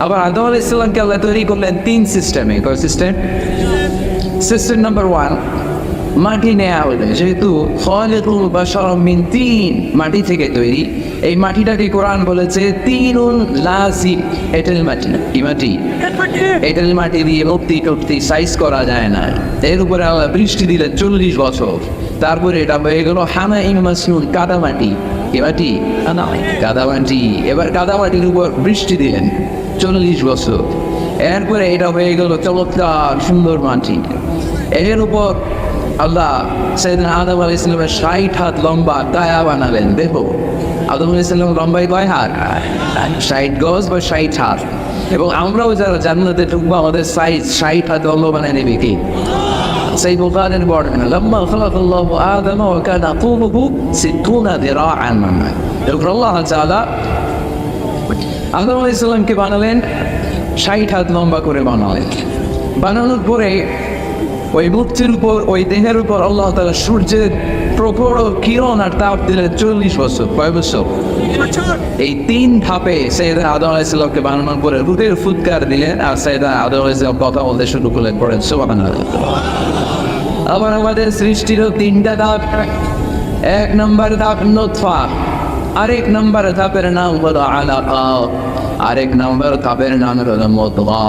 আবার আদম আলাইহিস সালামকে আল্লাহ তৈরি করলেন 3 সিস্টেমে। কয় সিস্টেম? সিস্টেম নাম্বার 1, মাটি নেওয়া হলে, যেহেতু খালিকুল বাশার মিন তিন, মাটি থেকে তৈরি, এই মাটিটাকে কোরআন বলেছে তিনুন লাযিম, এঁটেল মাটি। কি মাটি? এঁটেল মাটি দিয়ে মূর্তি টুর্তি সাইজ করা যায় না। এর উপরে আল্লাহ বৃষ্টি দিলেন 40 বছর, তারপরে এটা হয়ে গেল হামাইম মাসনুন, কাদা মাটি। কি মাটি? কাদা মাটি। এবার কাদা মাটির উপর বৃষ্টি দিলেন 40 বছর, এরপরে এটা হয়ে গেল চমৎকার সুন্দর মাটি। এর উপর আল্লাহ সাইয়েদনা আদম আলাইহিস সালামের 60 হাত লম্বা কায়া বানালেন। দেখো আদম আলাইহিস সালাম লম্বাই কয় হাত? 60 গজ বা 60 হাত। এবং আমরাও যারা জান্নাতে ঢুকবো আমাদের সাইজ 60 হাত লম্বা বানায় নেবে কি? সেই বুখারীর বর্ণনা, লাম্মা খালাকাল্লাহু আদম ওয়া কানা তুলুহু 60 দিরাআন। এরপর আল্লাহ তাআলা আদম আলাইহিস সালামকে বানালেন 60 হাত লম্বা করে বানালেন। বানানোর পরে ওই মূর্তির উপর, ওই দেহের উপর আল্লাহ তাআলা সূর্যের প্রখর কিরণ আর তাপ দিলেন 40 বছর। কয় বছর? এই 3 ধাপে সাইয়েদনা আদম আলাইহিস সালামকে বানানোর পরে রূহের ফুৎকার দিলেন, আর সাইয়েদনা আদম আলাইহিস সালাম কথা বলতে শুরু করলেন। পড়েন সুবহানাল্লাহ। আবার আমাদের সৃষ্টিরও 3টা ধাপ। 1 নম্বর ধাপ নুতফা, আরেক নম্বর ধাপের নাম হলো আলাকা, আরেক নম্বর ধাপের নাম হলো মুদগা।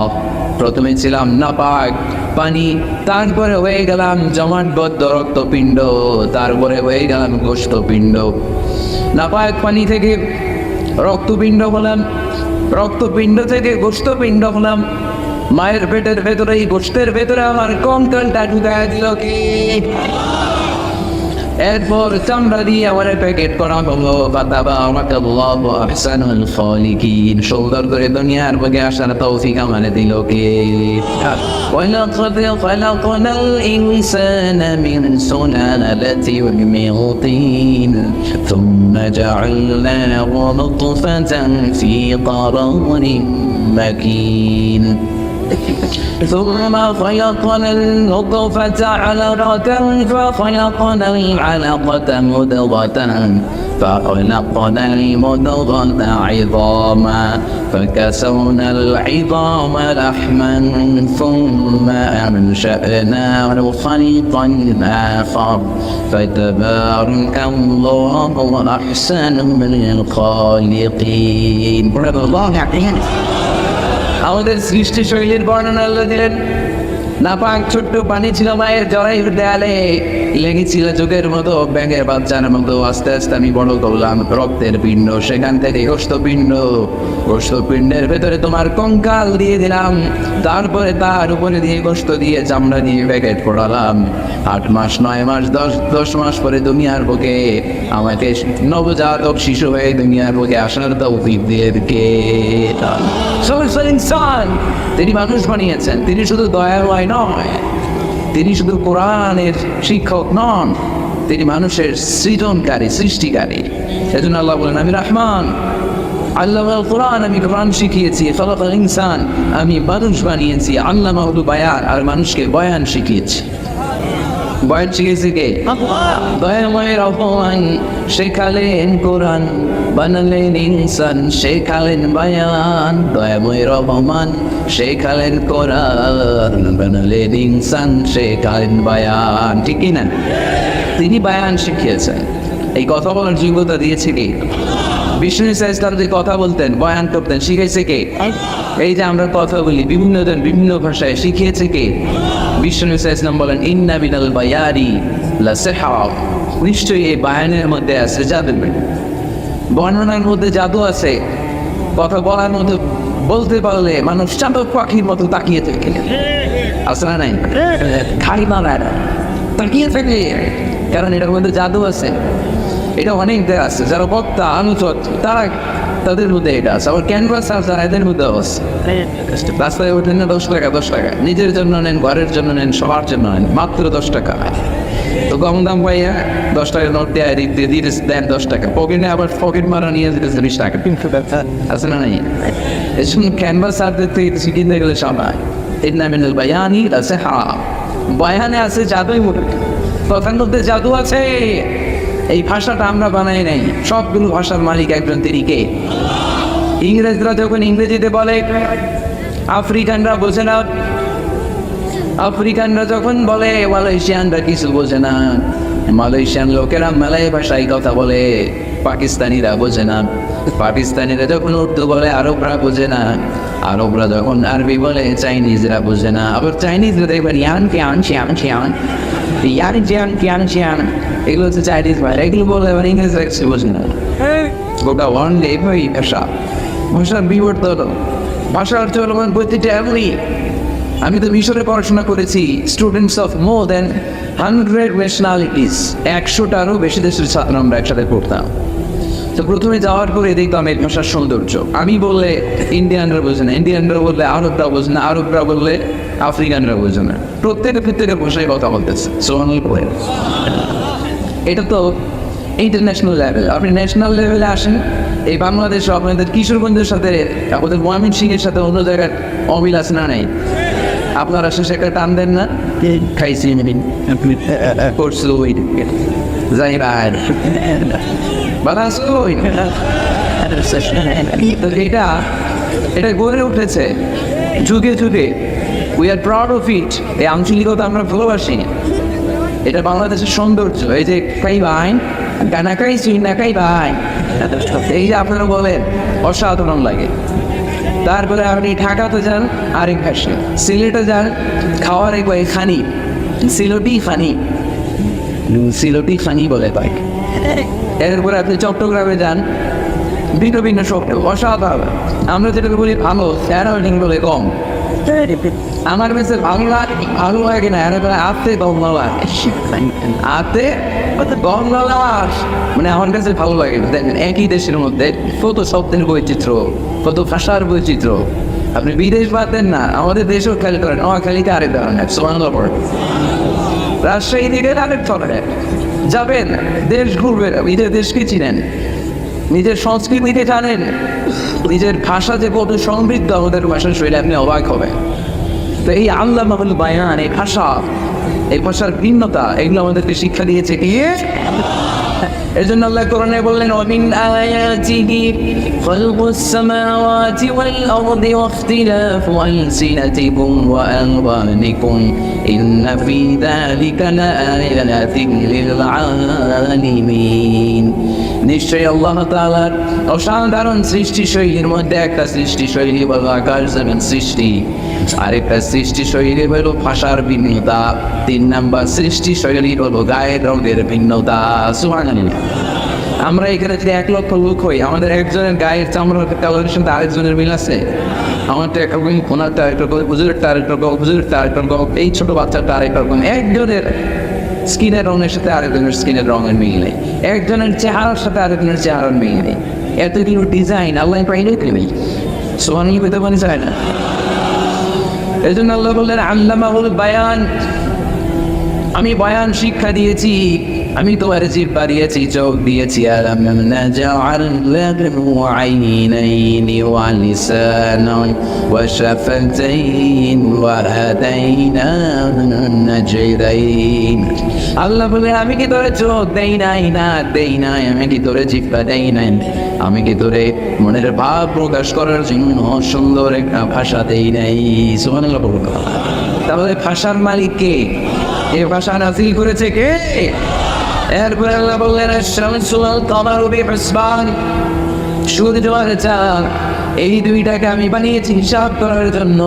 প্রথমে ছিলাম নাপাক পানি, তারপরে হয়ে গেলাম জমাটবদ্ধ রক্তপিণ্ড, তারপরে হয়ে গেলাম গোশতপিণ্ড। নাপাক পানি থেকে রক্তপিণ্ড হলাম, রক্তপিণ্ড থেকে গোশতপিণ্ড হলাম। মায়ের পেটের ভেতরে, এই গোশতের ভেতরে আমার কঙ্কালটা ঢুকায় দিল কি? এরপর চামড়া দিয়ে আমার প্যাকেট করা হলো। ফাতাবারাকাল্লাহু আহসানুল খালিকিন, সুন্দর করে দুনিয়ার বুকে আসার তৌফিক আমারে দিল কে? ওয়ালাকাদ খালাকনাল ইনসানা মিন সুলালাতিন মিন তিন থুম্মা জাআলনাহু নুতফাতান ফি قرار মাকিন ثم خلقنا النطفة علقة فخلقنا العلقة مضغة فخلقنا المضغة عظاما فكسونا العظام لحما ثم أنشأناه خلقا آخر فتبارك الله أحسن الخالقين. আমাদের সৃষ্টি শৈলীর বর্ণনা আল্লাহ দিলেন। নাপাক ছোট্ট পানি ছিল মায়ের জরায়ুর দেয়ালে, লেগেছিল যুগের মতো, ব্যাঙের বাচ্চার মতো। আস্তে আস্তে আমি বড় করলাম রক্তের পিণ্ড, সেখান থেকে গোশতপিণ্ড, গোশতপিণ্ডের ভেতরে তোমার কঙ্কাল দিয়ে দিলাম, তারপরে তার উপরে দিয়ে গোশত দিয়ে চামড়া দিয়ে প্যাকেট পড়ালাম। 8 মাস 9 মাস 10 মাস পরে দুনিয়ার বুকে আমাকে নবজাতক শিশু হয়ে দুনিয়ার বুকে আসার তৌফিক দিয়ে কে? ইনসান, তিনি মানুষ বানিয়েছেন। তিনি শুধু দয়াময় নয়, তিনি শুধু কোরআনের শিক্ষক নন, তিনি মানুষের সৃজনকারী, সৃষ্টিকারী। সেজন্য আল্লাহ বলেন, আমি রহমান, আল্লামাল কোরআন, আমি কোরআন শিখিয়েছি। খালাকাল ইনসান, আমি মানুষ বানিয়েছি। আল্লামাহুল বায়ান, আর মানুষকে বয়ান শিখিয়েছি। বয়ান শিখিয়েছি কে? দয়াময় রহমান শেখালেন কোরআন, বানালেন ইনসান, শেখালেন বায়ান। দয়াময় রহমান শেখালেন কোরআন, বানালেন ইনসান, শেখালেন বায়ান। ঠিক কিনা? তিনি বায়ান শিখিয়েছেন। এই কথা বলার যোগ্যতা দিয়েছে কে? বিষ্ণু ইসলাম যে কথা বলতেন, বয়ান করতেন, শিখাইছে কে? এই যে আমরা কথা বলি বিভিন্ন জন বিভিন্ন ভাষায়, শিখিয়েছে কে? বিষ্ণু ইসলাম বলেন, ইন্না মিনাল বায়ানি লাসিহরা, নিশ্চয়ই এই বায়ানের মধ্যে আছে জাদু, বর্ণনার মধ্যে জাদু আছে। কথা বলার মধ্যে বলতে পারলে মানুষ চাতক পাখির মতো তাকিয়ে থাকে। আসলে নাই খাই মারায় তাকিয়ে থাকে, কারণ এটার মধ্যে জাদু আছে। এটা অনেক দেয় আছে, যারা বক্তা আলোচক তারা, তাদের মধ্যে এটা আছে। আবার ক্যানভাস আছে, এদের মধ্যেও আছে। রাস্তায় ওঠেন না 10 টাকা, 10 টাকা নিজের জন্য নেন, ঘরের জন্য নেন, সবার জন্য নেন, মাত্র 10 টাকা। তো কম দাম পাইয়া 10 টাকা নোট দেয়, দেন 10 টাকা পকেটে, আবার পকেট মারা নিয়ে যেতেছে 20 টাকা। আছে না নাই? এই জন্য ক্যানভাস আর্টের থেকে কিনতে গেলে সময়। ইন্না মিনাল বায়ানি লাসিহরা, বয়ানে আছে জাদুই। কথার মধ্যে জাদু আছে। এই ভাষাটা আমরা বানাই নাই, সবগুলো ভাষার মালিক একজন, তিনি কে? ইংরেজরা যখন ইংরেজিতে বলে আফ্রিকানরা বোঝে না, আফ্রিকানরা যখন বলে মালয়েশিয়ানরা কিছু বোঝে না, মালয়েশিয়ান লোকেরা মালয় ভাষায় কথা বলে, পাকিস্তানিরা বোঝে না, পাকিস্তানিরা যখন উর্দু বলে আরবরা বোঝে না, আরবরা যখন আরবি বলে চাইনিজরা বোঝে না, আবার চাইনিজরা দেখবেন ইয়ান কিয়ান শিয়ান শিয়ান ইয়ান জিয়ান কিয়ান শিয়ান, এগুলো হচ্ছে চাইনিজ ভাষা, এগুলো বলে এবার ইংরেজরা কিছু বোঝে না। গোটা ওয়ান ডে ভাই ভাষা, ভাষার বিবর্তন, ভাষার চলমান প্রতিটা এমনই। আমি তো মিশরে পড়াশোনা করেছি, students of more than 100 nationalities, 100টারও বেশি দেশের ছাত্র আমরা একসাথে পড়তাম। তো প্রথমে যাওয়ার পরে দেখতাম এই ভাষার সৌন্দর্য। আমি বললে ইন্ডিয়ানরা বোঝে না, ইন্ডিয়ানরা বললে আরবরা বোঝে না, আরবরা বললে আফ্রিকানরা বোঝে না, প্রত্যেকের ভাষায় কথা বলতেছে। এটা তো ইন্টারন্যাশনাল লেভেল। আপনি ন্যাশনাল লেভেলে আসেন, এই বাংলাদেশে আপনাদের কিশোরগঞ্জের সাথে, আমাদের ময়মনসিংহের সাথে অন্য জায়গার অমিল আছে না নাই? আপনারা শেষে একটা টান দেন না, খাইছি করছো যাই ভাই এটা গড়ে উঠেছে যুগে যুগে। We are proud of it. এই আঞ্চলিকতা আমরা ভালোবাসি, এটা বাংলাদেশের সৌন্দর্য। এই যে কাই ভাই গানা খাইছি না কাই ভাই, এই যে আপনারা বলেন অসাধারণ লাগে। তারপরে আপনি ঢাকাতে যান আরেক ভাষা, সিলেটে যান খাওয়ার একবার খানি, সিলেটি খানি, সিলেটি খানি বলে ভাই। এরপরে আপনি চট্টগ্রামে যান, ভিন্ন ভিন্ন শব্দ অসাধারণ। আমরা যেটাকে বলি ভালো, স্যারাউন্ডিং বলে কম। আমার কাছে ভালো লাগে না, আতে বাংলা আতে বাংলা মানে আমার কাছে ভালো লাগে। দেখেন একই দেশের মধ্যে কত শব্দের বৈচিত্র্য, কত ভাষার বৈচিত্র্য। আপনি বিদেশ বাদ দেন না, আমাদের দেশেও খেয়াল করেন, নোয়াখালীতে আরেক ধরনের, রাজশাহী দিকে আরেক ধরনের। যাবেন, দেশ ঘুরবেন, নিজের দেশকে চিনেন, নিজের সংস্কৃতিকে জানেন, নিজের ভাষা যে কত সমৃদ্ধ আমাদের ভাষার শৈলী, আপনি অবাক হবেন। তো এই আল্লামাহুল বায়ান, এই ভাষা, এই ভাষার ভিন্নতা, এগুলো আমাদেরকে শিক্ষা দিয়েছে কি? এর জন্য আল্লাহ কোরআনে বললেন ওয়ামিন আয়াতিহি খালকুস সামাওয়াতি ওয়াল আরদি ওয়াখতিলাফু আলসিনাতিকুম ওয়া আলওয়ানিকুম ইন্না ফি যালিকা লাআয়াতিন লিল আলিমিন। নিশ্চয়ই আল্লাহ তাআলার অসাধারণ সৃষ্টি শৈলীর মধ্যে একটা সৃষ্টি শৈলী হলো আকাশ জমিন সৃষ্টি, আরেকটা সৃষ্টি শৈলী হলো ভাষার ভিন্নতা, 3 নাম্বার সৃষ্টি শৈলী হলো গায়ের রঙের ভিন্নতা। সুবহানাল্লাহ। আমরা এখানে যদি 1 লক্ষ লোক হই, আমাদের একজনের গায়ের চামড়ার কালারের সাথে আরেকজনের মিল আছে? আমারটা একরকম, ওনারটা একরকম, হুজুরেরটা আরেকরকম, হুজুরেরটা আরেকরকম, এই ছোট বাচ্চাটা আরেকরকম। একজনের স্কিনের রঙের সাথে আরেকজনের স্কিনের রঙের মিল নেই, একজনের চেহারার সাথে আরেকজনের চেহারার মিল নেই। এতগুলো ডিজাইন আল্লাহ পাইলে নেই, সুবহানাল্লাহ পেতে পারি চায় না। এই জন্য আল্লাহ বললেন আল্লামাহুল বায়ান, আমি বয়ান শিক্ষা দিয়েছি, আমি তোমার জিহ্বা দিয়েছি, চোখ দিয়েছি। আলাম নাজআল লাহু আইনাইনি ওয়া লিসানান ওয়া শাফাতাইন ওয়া হাদাইনাহু নাজদাইন। আল্লাহ বলে আমি কি তোরে চোখ দেই নাই? না দেই নাই। আমি কি তোরে জিহ্বা দেই নাই? আমি কি তোরে মনের ভাব প্রকাশ করার জন্য সুন্দর একটা ভাষা দেই নাই? সুবহানাল্লাহ বলুন। তাহলে ভাষার মালিক কে? এই ভাষা নাযিল করেছে কে? এরপরে আল্লাহ বললেন আশ-শামসু ওয়াল কামারু বিহিসবান, সূর্য আর চাঁদ, এই দুইটাকে আমি বানিয়েছি হিসাব করার জন্য।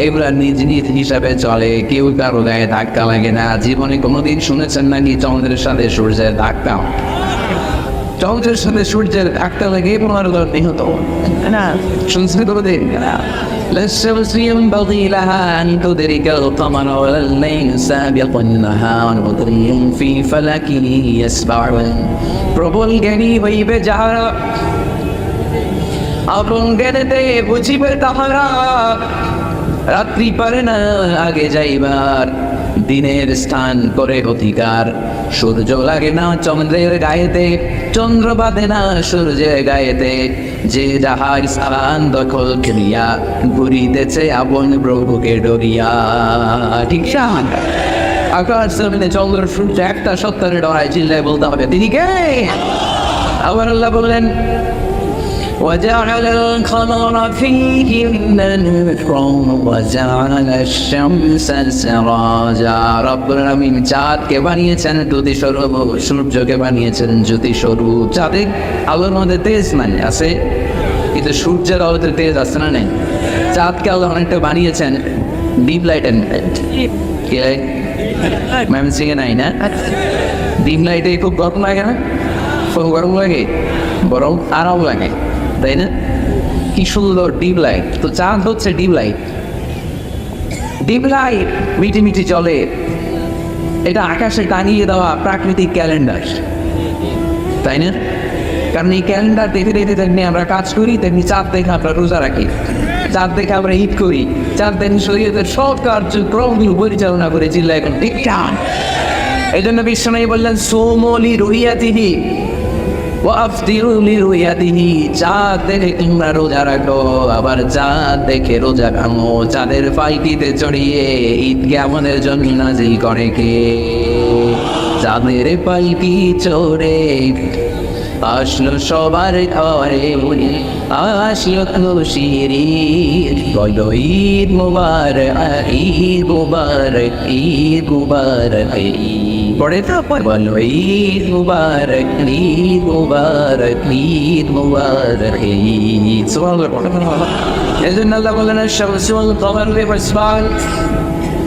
এগুলা নিজ নিজ হিসাবে চলে, কেউ কারো গায়ে ধাক্কা লাগে না। জীবনে কোনোদিন শুনেছেন নাকি চন্দ্রের সাথে সূর্যের ধাক্কা? চন্দ্রের সাথে সূর্যের ধাক্কা লেগে 15 নিহত না, শুনছি তো দিন না। للشمس ينبغي لها أن تدرك القمر ولا الليل سابق النهار وكل في فلك يسبحون। প্রবল জ্ঞানী হইবে যাহারা, আপন জ্ঞানেতে বুঝিবে তাহারা। রাত্রি পারে না আগে যাইবার, দিনের স্থান করে অধিকার। সূর্য লাগে না চন্দ্রের গায়েতে, চন্দ্র বাঁধে না সূর্যের গায়েতে। যে যাহার স্থান দখল করিয়া ঘুরিতেছে আপন প্রভুকে ডরিয়া। ঠিক আছে? আকাশ জমিনে চন্দ্র সূর্য একটা সত্তরে ডরায়, চিল্লায় বলতে হবে তিনি কে? আবার আল্লাহ বললেন وجعل القمر فيهن نورا وجعل الشمس سراجا রব্বুল আলামিন চাঁদকে বানিয়েছেন জ্যোতি স্বরূপ, সূর্যকে বানিয়েছেন জ্যোতি স্বরূপ। চাঁদে আলোর মধ্যে তেজ নাই আছে, কিন্তু সূর্যের আলোতে তেজ আছে না নেই? চাঁদকে আল্লাহ অনেকটা বানিয়েছেন ডিপ লাইট এন্ড কি লাইট ম্যাম সিংয়ে নাই না? ডিম লাইটে খুব গরম লাগে না? খুব গরম লাগে, বরং আরাম লাগে, তাই না? কি সুন্দর ডিপ লাইট। তো চাঁদ হচ্ছে ডিপ লাইট। ডিপ লাইট মিটি মিটি চলে, এটা আকাশে টাঙিয়ে দেওয়া প্রাকৃতিক ক্যালেন্ডার, তাই না? কারণ এই ক্যালেন্ডার দেখে দেখে তেমনি আমরা কাজ করি, তেমনি চাঁদ দেখে আমরা রোজা রাখি, চাঁদ দেখে আমরা ঈদ করি, চাঁদ দেখে শরীয়তের সব কার্যক্রমগুলো পরিচালনা করে চিল্লা এখন ঠিকঠাক। এই জন্য বিশ্বনবী বললেন সোমলি রুইয়াতিহি ওয়াফতিরু লিরুইয়াতিহি, চাঁদ দেখে তোমরা রোজা রাখো, আবার চাঁদ দেখে রোজা ভাঙো। চাঁদের পাইকিতে চড়িয়ে ঈদকে আমাদের জন্য নাজিল করে কে? চাঁদের পাইকি চড়ে আসলো সবার ঘরে, আসলো খুশির ঈদ, বলো ঈদ মুবারক, ঈদ মুবারক, ঈদ মুবারক, পড়ে তো বলো ঈদ মুবারক, ঈদ মুবারক, ঈদ মুবারক, ঈদ। সুবহানাল্লাহ। এজন্য আল্লাহ বলেন শামসু ওয়াল কমারু বিহিসবান,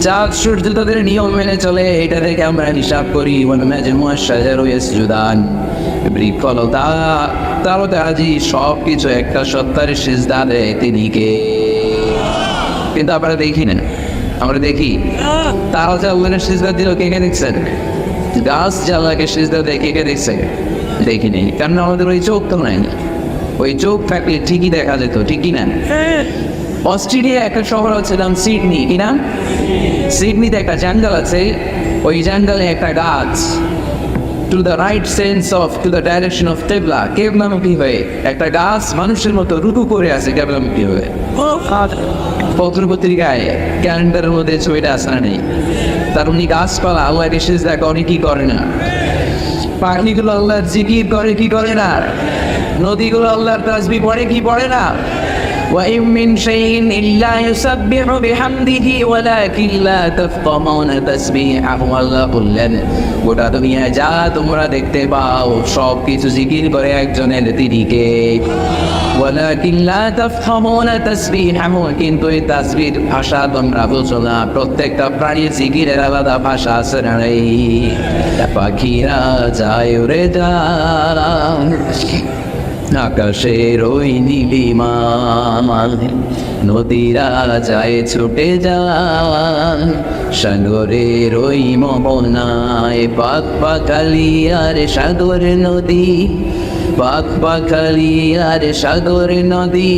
চাঁদ সূর্য তাদের নিয়ম মেনে চলে, এটা থেকে আমরা হিসাব করি। ওয়ান নাজমু ওয়াশ-শাজারু ইয়াসজুদান, বৃক্ষলতা তারতাজি সবকিছু একটা সত্তার সিজদা দেয়, তিনি কে? কিন্তু আমরা দেখি না, আমরা দেখি তারা যে আল্লাহর সিজদা দিল, কে কে দেখছেন? গাছ যে আল্লাহকে সিজদা দেয়, কে কে দেখছে? দেখি নেই, কারণ আমাদের ওই চোখ তো নাই। ওই চোখ থাকলে ঠিকই দেখা যেত, ঠিকই না? অস্ট্রেলিয়া একটা শহর হচ্ছে নাম সিডনি, কি নাম? সিডনিতে একটা জঙ্গল আছে, ওই জঙ্গলে একটা গাছ to the right sense of to the direction of কেবলা, কেবলামুখী হয়ে একটা গাছ মানুষের মতো রুকু করে আছে কেবলামুখী হয়ে। পত্র পত্রিকায় ক্যালেন্ডারের মধ্যে ছবিটা আসা নেই। তার উনি গাছপালা আল্লাহকে সিজদা করে কি করে না? পাখিগুলো আল্লাহর জিকির করে কি করে না? নদীগুলো আল্লাহর তাসবিহ পড়ে কি পড়ে না? وإن من شيء إلا يسبح بحمده ولكن لا تفقهون تسبيحه, আল্লাহ বললেন গোটা দুনিয়া যা তোমরা দেখতে পাও সব কিছু জিকির করে একজনের, তিনি কে? ولكن لا تفقهون تسبيحه, কিন্তু এই তাসবিহর ভাষা তোমরা বুঝো না। প্রত্যেকটা প্রাণীর জিকিরের আলাদা ভাষা আছে না? পাখিরা যায় উড়ে যায় আকাশের ওই নীলিমায়, নদীরা যায় ছুটে যায় সাগরের ওই মোহনায়। পাক পাখালি আর সাগর নদী, পাক পাখালি আর সাগর নদী,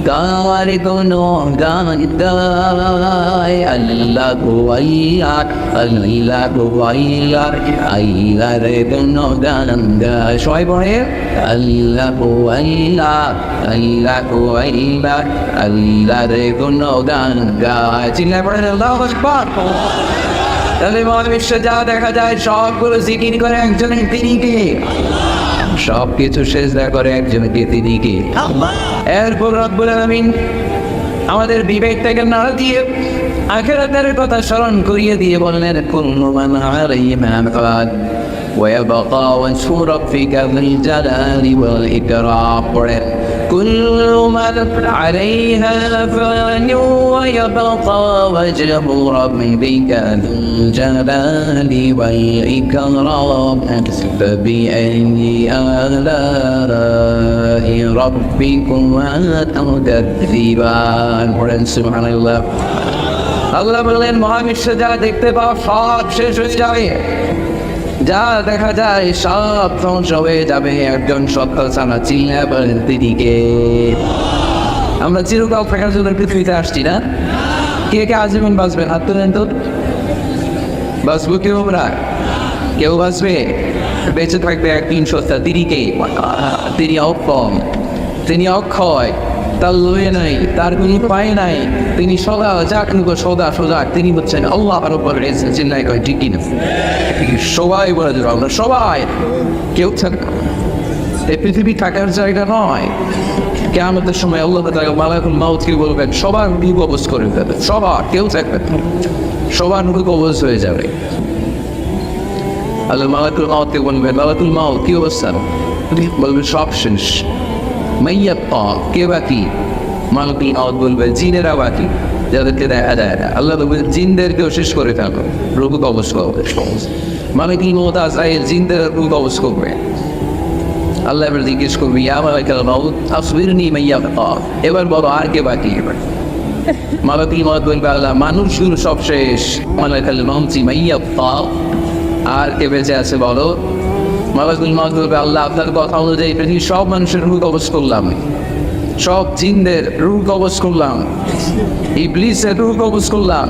গাওয়ার কোনো গান গায় আল্লাহ গো আল্লাহ, আল্লাহ গো আল্লাহ, আল্লাহর কোনো গান গায়। সবাই পড়ে আল্লাহ গো আল্লাহ, আল্লাহ গো আল্লাহ, আল্লাহর কোনো গান গায়। চিল্লায় পড়েন আল্লাহু আকবার। তাহলে মহাবিশ্বে যা দেখা যায় সবগুলো জিকির করে একজনের, তিনি কে? সব কিছু সিজদা করে একজনকে, তিনি কে? এরপর রব্বুল আলামিন আমাদের বিবেকটাকে নাড়া দিয়ে আখিরাতের কথা স্মরণ করিয়ে দিয়ে বললেন কুল্লু মান আলাইহা ফান ويبقى وجه ربك ذو الجلال والإكرام, كل من عليها فان ويبقى وجه ربك ذو الجلال والإكرام, فبأي آلاء ربكما تكذبان. سبحان الله. আল্লাহ বললেন মহাবিশ্বে যা দেখতে পাও সব শেষ হয়ে যাবে, যা দেখা যায় সব ধ্বংস হয়ে যাবে, একজন সত্তা ছাড়া। চিল্লা বলেন তিনি কে? আমরা চিরকাল থাকার জন্য পৃথিবীতে আসছি না? কে কে আজীবন বাঁচবেন? হাত তুলেন তো। বাঁচবো কেউ? আমরা কেউ বাঁচবে? বেঁচে থাকবে একদিন সত্তা, তিনি কে? তিনি অক্ষম, তিনি অক্ষয়, তার লয়ে নাই, তার কোনো পায় নাই, তিনি সদা জাগরুক, সদা সোজা, তিনি হচ্ছেন আল্লাহ রাব্বুল ইজ্জত। চিল্লাই কয় ঠিক কিনা? সবাই বলে দেবো আমরা সবাই, কেউ থাকবে। এই পৃথিবী থাকার জায়গা নয়, কিয়ামতের সময় আল্লাহ তাআলা মালাকুল মাউতকে বলবেন সবার রূহ কবজ করে ফেলে, সবার, কেউ থাকবে না, সবার রূহ কবজ হয়ে যাবে। আল্লাহ মালাকুল মাউতকে বলবেন, মালাকুল মাউত কি অবস্থা? বলবেন সব শেষ। মাইয়াত্তা, কে বাকি? মালাকুল মাউত বলবে জিনেরা বাকি, যাদেরকে দেখা যায় না। আল্লাহ বলবেন জিনদেরকেও শেষ করে ফেলো, রূহ কবজ করবে। মালাকুল মাউত আজরাইল জিনদের রূহ কবজ করবে। আল্লাহ এবার জিজ্ঞেস করবে ইয়া মালাকুল মাউত আসবিরনি মাইয়াত্তা, এবার বলো আর কে বাকি? মালাকুল মাউত বলবে আল্লাহ মানুষগুলো সব শেষ। মালাকুল মাউত মাইয়াত্তা, আর কে বেঁচে আছে বলো? মালাকুল মাউত বলবে আল্লাহ আপনার কথা অনুযায়ী পৃথিবীর সব মানুষের রূহ কবজ করলাম, সব জিনদের রূহ কবজ করলাম, ইবলিসের রূহ কবজ করলাম,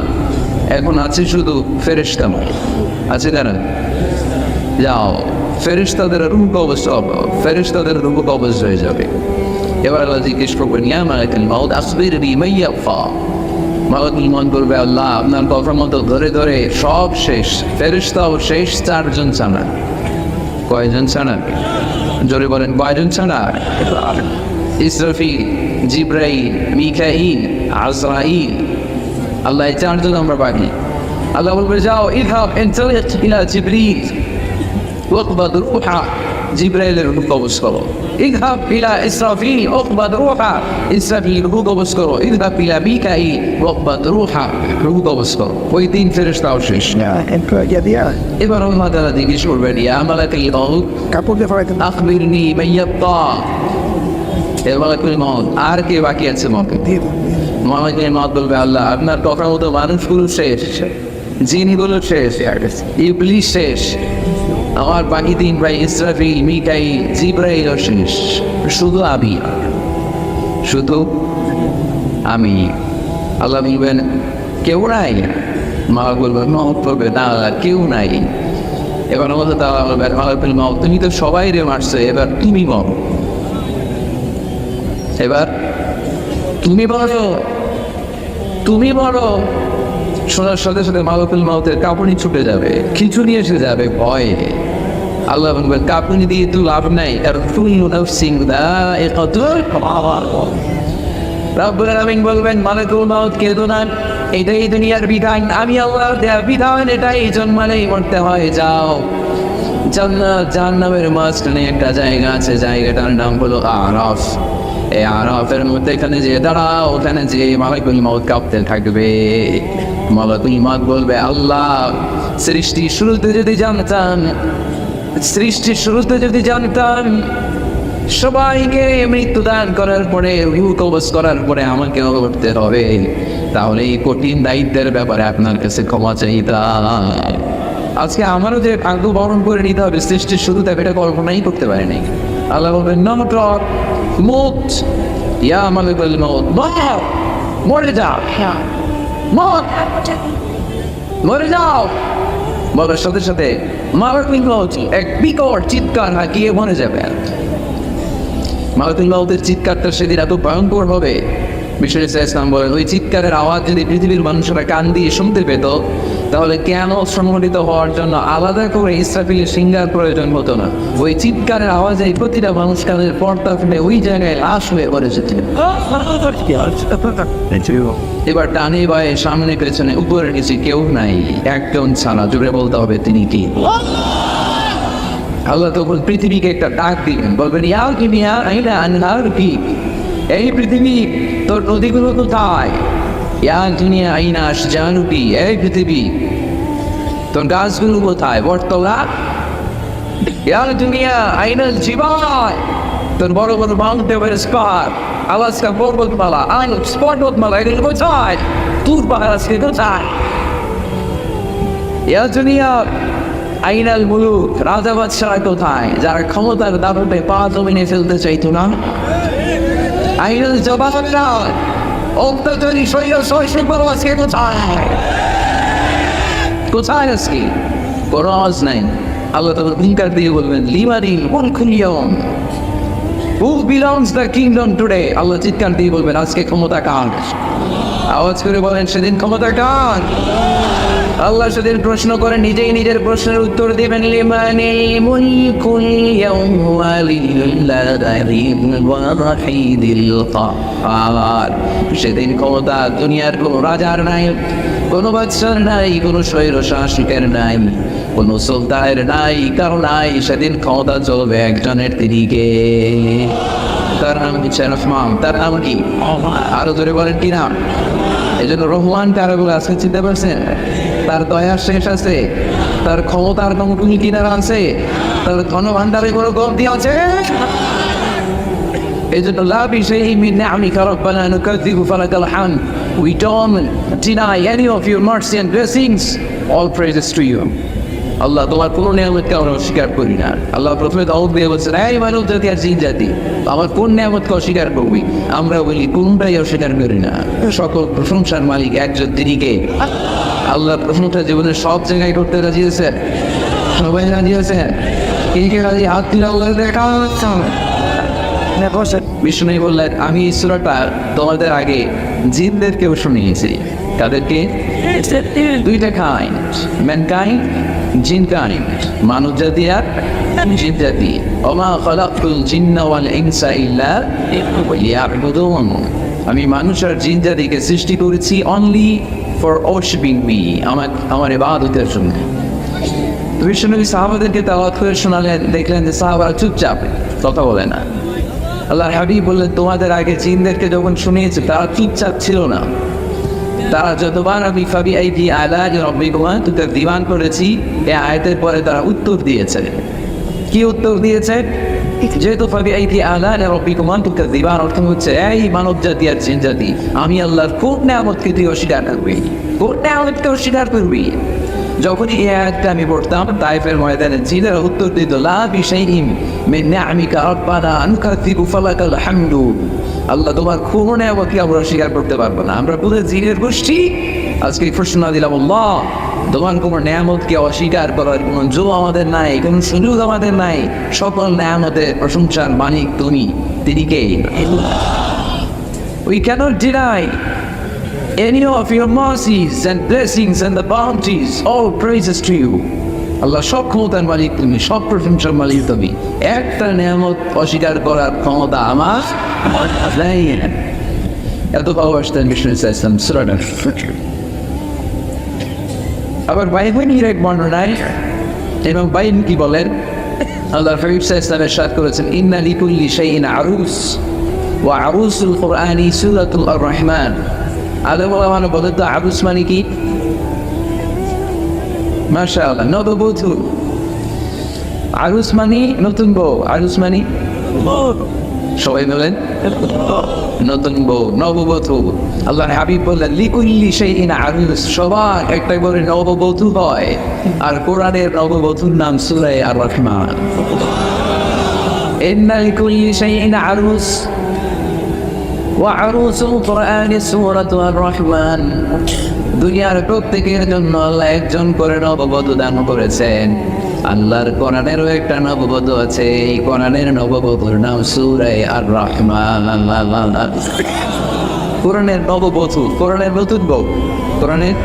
এখন আছে শুধু ফেরেশতা আছে না? যাও ফেরেশতাদের রূহ কবজ, ফেরেশতাদের রূহ কবজ হয়ে যাবে। এবার আল্লাহ জিজ্ঞেস করবেন ইয়া মালাকুল মাউত আসবিরনি মাইয়াত্তা। মালাকুল মাউত বলবে আল্লাহ আপনার কথার মতো ধরে ধরে সব শেষ, ফেরেশতাও শেষ, 4 জন ছাড়া। কয়জন ছাড়া? জোরে বলেন কয়জন ছাড়া? ইসরাফিল, জিবরাইল, মিকাইল, আজরাইল, আল্লাহ 4 জন আমরা বাকি। আল্লাহ বলবে যাও ইযহাব ইনতালিক ইলা জিবরিল ওয়াকবাদ রূহা, জিবরাইলের রূহ কবজ করো। ইযহাব ইলা ইসরাফিল ওয়াকবাদ রূহা, ইসরাফিল রূহ কবজ করো। ইযহাব ইলা মিকাইল ওয়াকবাদ রূহা, রূহ কবজ করো। ওই 3 ফেরেশতাও শেষ। এবার আল্লাহ তাআলা জিজ্ঞেস করবেন ইয়া মালাকুল মাউত আখবিরনি মাইয়াত্তা, মালাকুল মাউত আর কে বাকি আছে? মালাকুল মাউত বলবে আল্লাহ আপনার কথার মতো মানুষগুলো শেষ, জিনগুলো শেষ, ইবলিস শেষ, আমার বাকি 3 ভাই ইসরাফিল, মিকাইল, জিবরাইল শেষ, শুধু আমি, শুধু আমি। আল্লাহ বলবেন কেউ নাই? মালাকুল মাউত বলবে না কেউ নাই। এবার আমাদের তাআলা বলবেন মালাকুল মাউত তুমি তো সবাই রে মারছো, এবার তুমি মরো, এবার তুমি বলো, তুমি বলো। শোনার সাথে সাথে মালাকুল মাউতের কাঁপুনি ছুটে যাবে, খিচুড়ি এসে যাবে ভয়ে। আল্লাহ বলবেন কাঁপুনি দিয়ে তো লাভ নাই, আর কুল্লু নাফসিন যায়িকাতুল মাউত। রব্বুল আলামিন বলবেন মালাকুল মাউত কেঁদো না, এটাই দুনিয়ার বিধান, আমি আল্লাহর দেয়া বিধান, এটাই জন্মালেই মরতে হয়। যাও জান্নাত জাহান্নামের মাঝখানে একটা জায়গা আছে, জায়গাটার নাম হলো আরাফ। এই আরাফের মধ্যে এখানে যে দাঁড়াও, ওখানে যে মালাকুল মাউত কাঁপতে থাকবে। মালাকুল মাউত বলবে আল্লাহ সৃষ্টির শুরুতে যদি জানতাম, সৃষ্টির শুরুতে যদি জানতাম সবাইকে মৃত্যু দান করার পরে, রূহ কবজ করার পরে আমাকে করতে হবে, তাহলে এই কঠিন দায়িত্বের ব্যাপারে আপনার কাছে ক্ষমা চাইতাম। আজকে আমারও যে ভাগ্য বরণ করে নিতে হবে সৃষ্টির শুরুতে, এটা কল্পনাই করতে পারিনি। আল্লাহ বলবেন নট মুত ইয়া মালাকুল মাউত, মরে যাও, মরে যাও। বলার সাথে সাথে মালাকুল মাউত এক বিকট চিৎকার হাঁকিয়ে মরে যাবে। মালাকুল মাউতের চিৎকারটা সেদিন এত ভয়ঙ্কর হবে, বিষ্ণু ইসলাম বলেন ওই চিৎকারের আওয়াজ যদি পৃথিবীর মানুষরা কান দিয়ে শুনতে পেত, তাহলে কেন সংগঠিত হওয়ার জন্য আলাদা করে ইসরাফিলের সিঙ্গার প্রয়োজন হতো না। ওই চিৎকারের আওয়াজে প্রতিটা মানুষ কানের পর্দা ফেলে ওই জায়গায় লাশ হয়ে পড়ে যেত। এবার ডানে বায়ে সামনে পেছনে উপরে নিচে কেউ নাই, একজন ছাড়া। জুড়ে বলতে হবে তিনি কি? আল্লাহ তখন পৃথিবীকে একটা ডাক দিবেন, বলবেন ইয়া দুনিয়া আইনা আনহার কি, এই পৃথিবী তোর নদীগুলো কোথায়? ইয়া দুনিয়া আইনা আশজারুকি, এই পৃথিবী তোর গাছগুলো কোথায়? বটতলা। ইয়া দুনিয়া আইনা জিবাল, তোর বড় বড় মাউন্ট এভারেস্ট পাহাড়, আলাস্কা পর্বতমালা, আল্পস পর্বতমালা, এগুলো কোথায়? তুর পাহাড় আছে কোথায়? ইয়া দুনিয়া আইনাল মুলুক, রাজা বাদশাহ কোথায়, যারা ক্ষমতার দাবিতে পা জমিনে ফেলতে চাইতো না? আইনাল জবাবরা, অত্যাচারী সৈয়দ শৈশব বড় আজকে কোথায়? কোথায় আজকে? কোনো আওয়াজ নাই। আল্লাহ তখন হুঙ্কার দিয়ে বলবেন লিমারিল মুলকুল ইয়াউম, Who belongs the kingdom today? আল্লাহ চিৎকার দিয়ে বলবেন আজকে ক্ষমতা কার? আওয়াজ করে বলেন সেদিন ক্ষমতা কার? আল্লাহ সেদিন প্রশ্ন করে নিজেই নিজের প্রশ্নের উত্তর দিবেন লিমানিল মুলকুল ইয়াওমা লিল্লাহিল ওয়াহিদিল কাহ্হার। সেদিন ক্ষমতা দুনিয়ার কোনো রাজার নাই, কোনো বাদশার নাই, কোনো স্বৈরশাসকের নাই, কোনো সুলতানের নাই, কারো নাই। সেদিন ক্ষমতা চলবে একজনের, তিনি কে? তার নাম হচ্ছে রহমান। তার নাম কি? আরো জোরে বলেন কি নাম? এই জন্য রহমান কারা বলে আজকে চিনতে পারছেন? তার দয়ার শেষ আছে, তার ক্ষমতার কোনো টুল কিনারা আছে, তার ধনভাণ্ডারে কোনো গন্তি আছে। এই জন্য লা বিশাইইন মিন নি'আমিকা রাব্বানা নুকাযযিবু ফালাকাল হামদ। We don't deny any of your mercy and blessings. All praises to you. আল্লাহ তোমার কোনো নিয়ামতকে আমরা অস্বীকার করি না। আল্লাহ প্রথমে দাউদ দিয়ে বলছেন, এই মানব জাতি আর জিন জাতি, আমার কোন নিয়ামতকে অস্বীকার করবি? আমরা বলি কোনটাই অস্বীকার করি না। সকল প্রশংসার মালিক একজন, তিনি কে? আল্লাহ প্রশংসা জীবনের সব জায়গায় করতে রাজি আছেন। সবাই রাজি আছেন? কে রাজি? হাত তুলে আল্লাহ দেখা বিষ্ণু বললেন, আমি এই সূরাটা তোমাদের আগে জিনদেরকেও শুনিয়েছি। তাদেরকে? দুইটা কাইন্ড, ম্যানকাইন্ড, জিন কাইন্ড, মানব জাতি আর জিন জাতি। ওমা খালাকতুল জিন্না ওয়াল ইনসা ইল্লা লিয়াবুদুন। আমি মানুষ আর জিন জাতিকে সৃষ্টি করেছি অনলি ফর ওয়ার্শিপিং মি, আমার ইবাদতের জন্য। বিষ্ণু সাহাবাদেরকে তেলাওয়াত করে শোনালেন, দেখলেন যে সাহাবারা চুপচাপ, কথা বলে না। আল্লাহর হাবিব বললেন, তোমাদের আগে জিনদেরকে যখন শুনিয়েছে তারা চুপচাপ ছিল না। তারা যতবার আমি ফাবি আইডি আলা রব্বিকুমা তুকাযযিবান করেছি, এই আয়াতের পরে তারা উত্তর দিয়েছে। কি উত্তর দিয়েছে? যেহেতু ফাবি আইডি আলা রব্বিকুমা তুকাযযিবান অর্থ হচ্ছে, এই মানব জাতি আর জিন জাতি, আমি আল্লাহর কোন নিয়ামতকে তুই অস্বীকার করবি? কোন নিয়ামতকে অস্বীকার করবি? যখনই এই আয়াতটা আমি পড়তাম, তাইফের ময়দানে জিনেরা উত্তর দিত, লা বিশাইইন মিন নি'আমিকা রাব্বানা নুকাযযিবু ফালাকাল হামদু। আল্লাহ তোমার কোনো নিয়ামতকে আমরা অস্বীকার করতে পারবো না। আমরা পুরো জিনের গোষ্ঠী আজকে ঘোষণা দিলাম, আল্লাহ তোমার কোনো নিয়ামতকে অস্বীকার করার কোনো জো আমাদের নাই, কোনো সুযোগ আমাদের নাই। সকল নিয়ামতের প্রশংসার মালিক তুমি, তিনি কে? We cannot deny any of your mercies and blessings and the bounties. All praises to you. আল্লাহ সব ক্ষমতার মালিক তুমি, সব প্রশংসার মালিক তুমি। একটা নিয়ামত অস্বীকার করার ক্ষমতা আমার নাই। এত ভালোবাসতেন বিষ্ণু ইসলাম সূরাটা। আবার বাইবেলের এক বর্ণনায় এবং বাইবেল কি বলেন, আল্লাহ হাবিব সাল্লাল্লাহু আলাইহি ইরশাদ করেছেন, ইন্না লিকুল্লি শাইইন আরুস ওয়া আরুসুল কুরআনি সূরাতুল আর-রহমান। আল্লাহ মানে বলেন তো আরুস মানে কি? মাশাআল্লাহ, নববধূ। আরুস মানে নতুন বউ, আরুস মানে সবাই বলেন নতুন বউ, নববধূ। আল্লাহর হাবিব বললেন, লিকুল্লি শাইইন আরুস, সবার একটা করে নববধূ হয়। আর কোরআনের নববধূর নাম সূরা আর-রহমান। ইন্না লিকুল্লি শাইইন আরুস ওয়া আরুসুল কুরআনি সূরাতুর আর-রহমান। দুনিয়ার প্রত্যেকের জন্য আল্লাহ একজন করে নববধূ দান করেছেন। আল্লাহর কোরআনেরও একটা নববধূ আছে, এই কোরআনের নববধূর নাম সূরা আর-রহমান। কোরআনের নববধূ, কোরআনের নতুন বউ, কোরআনের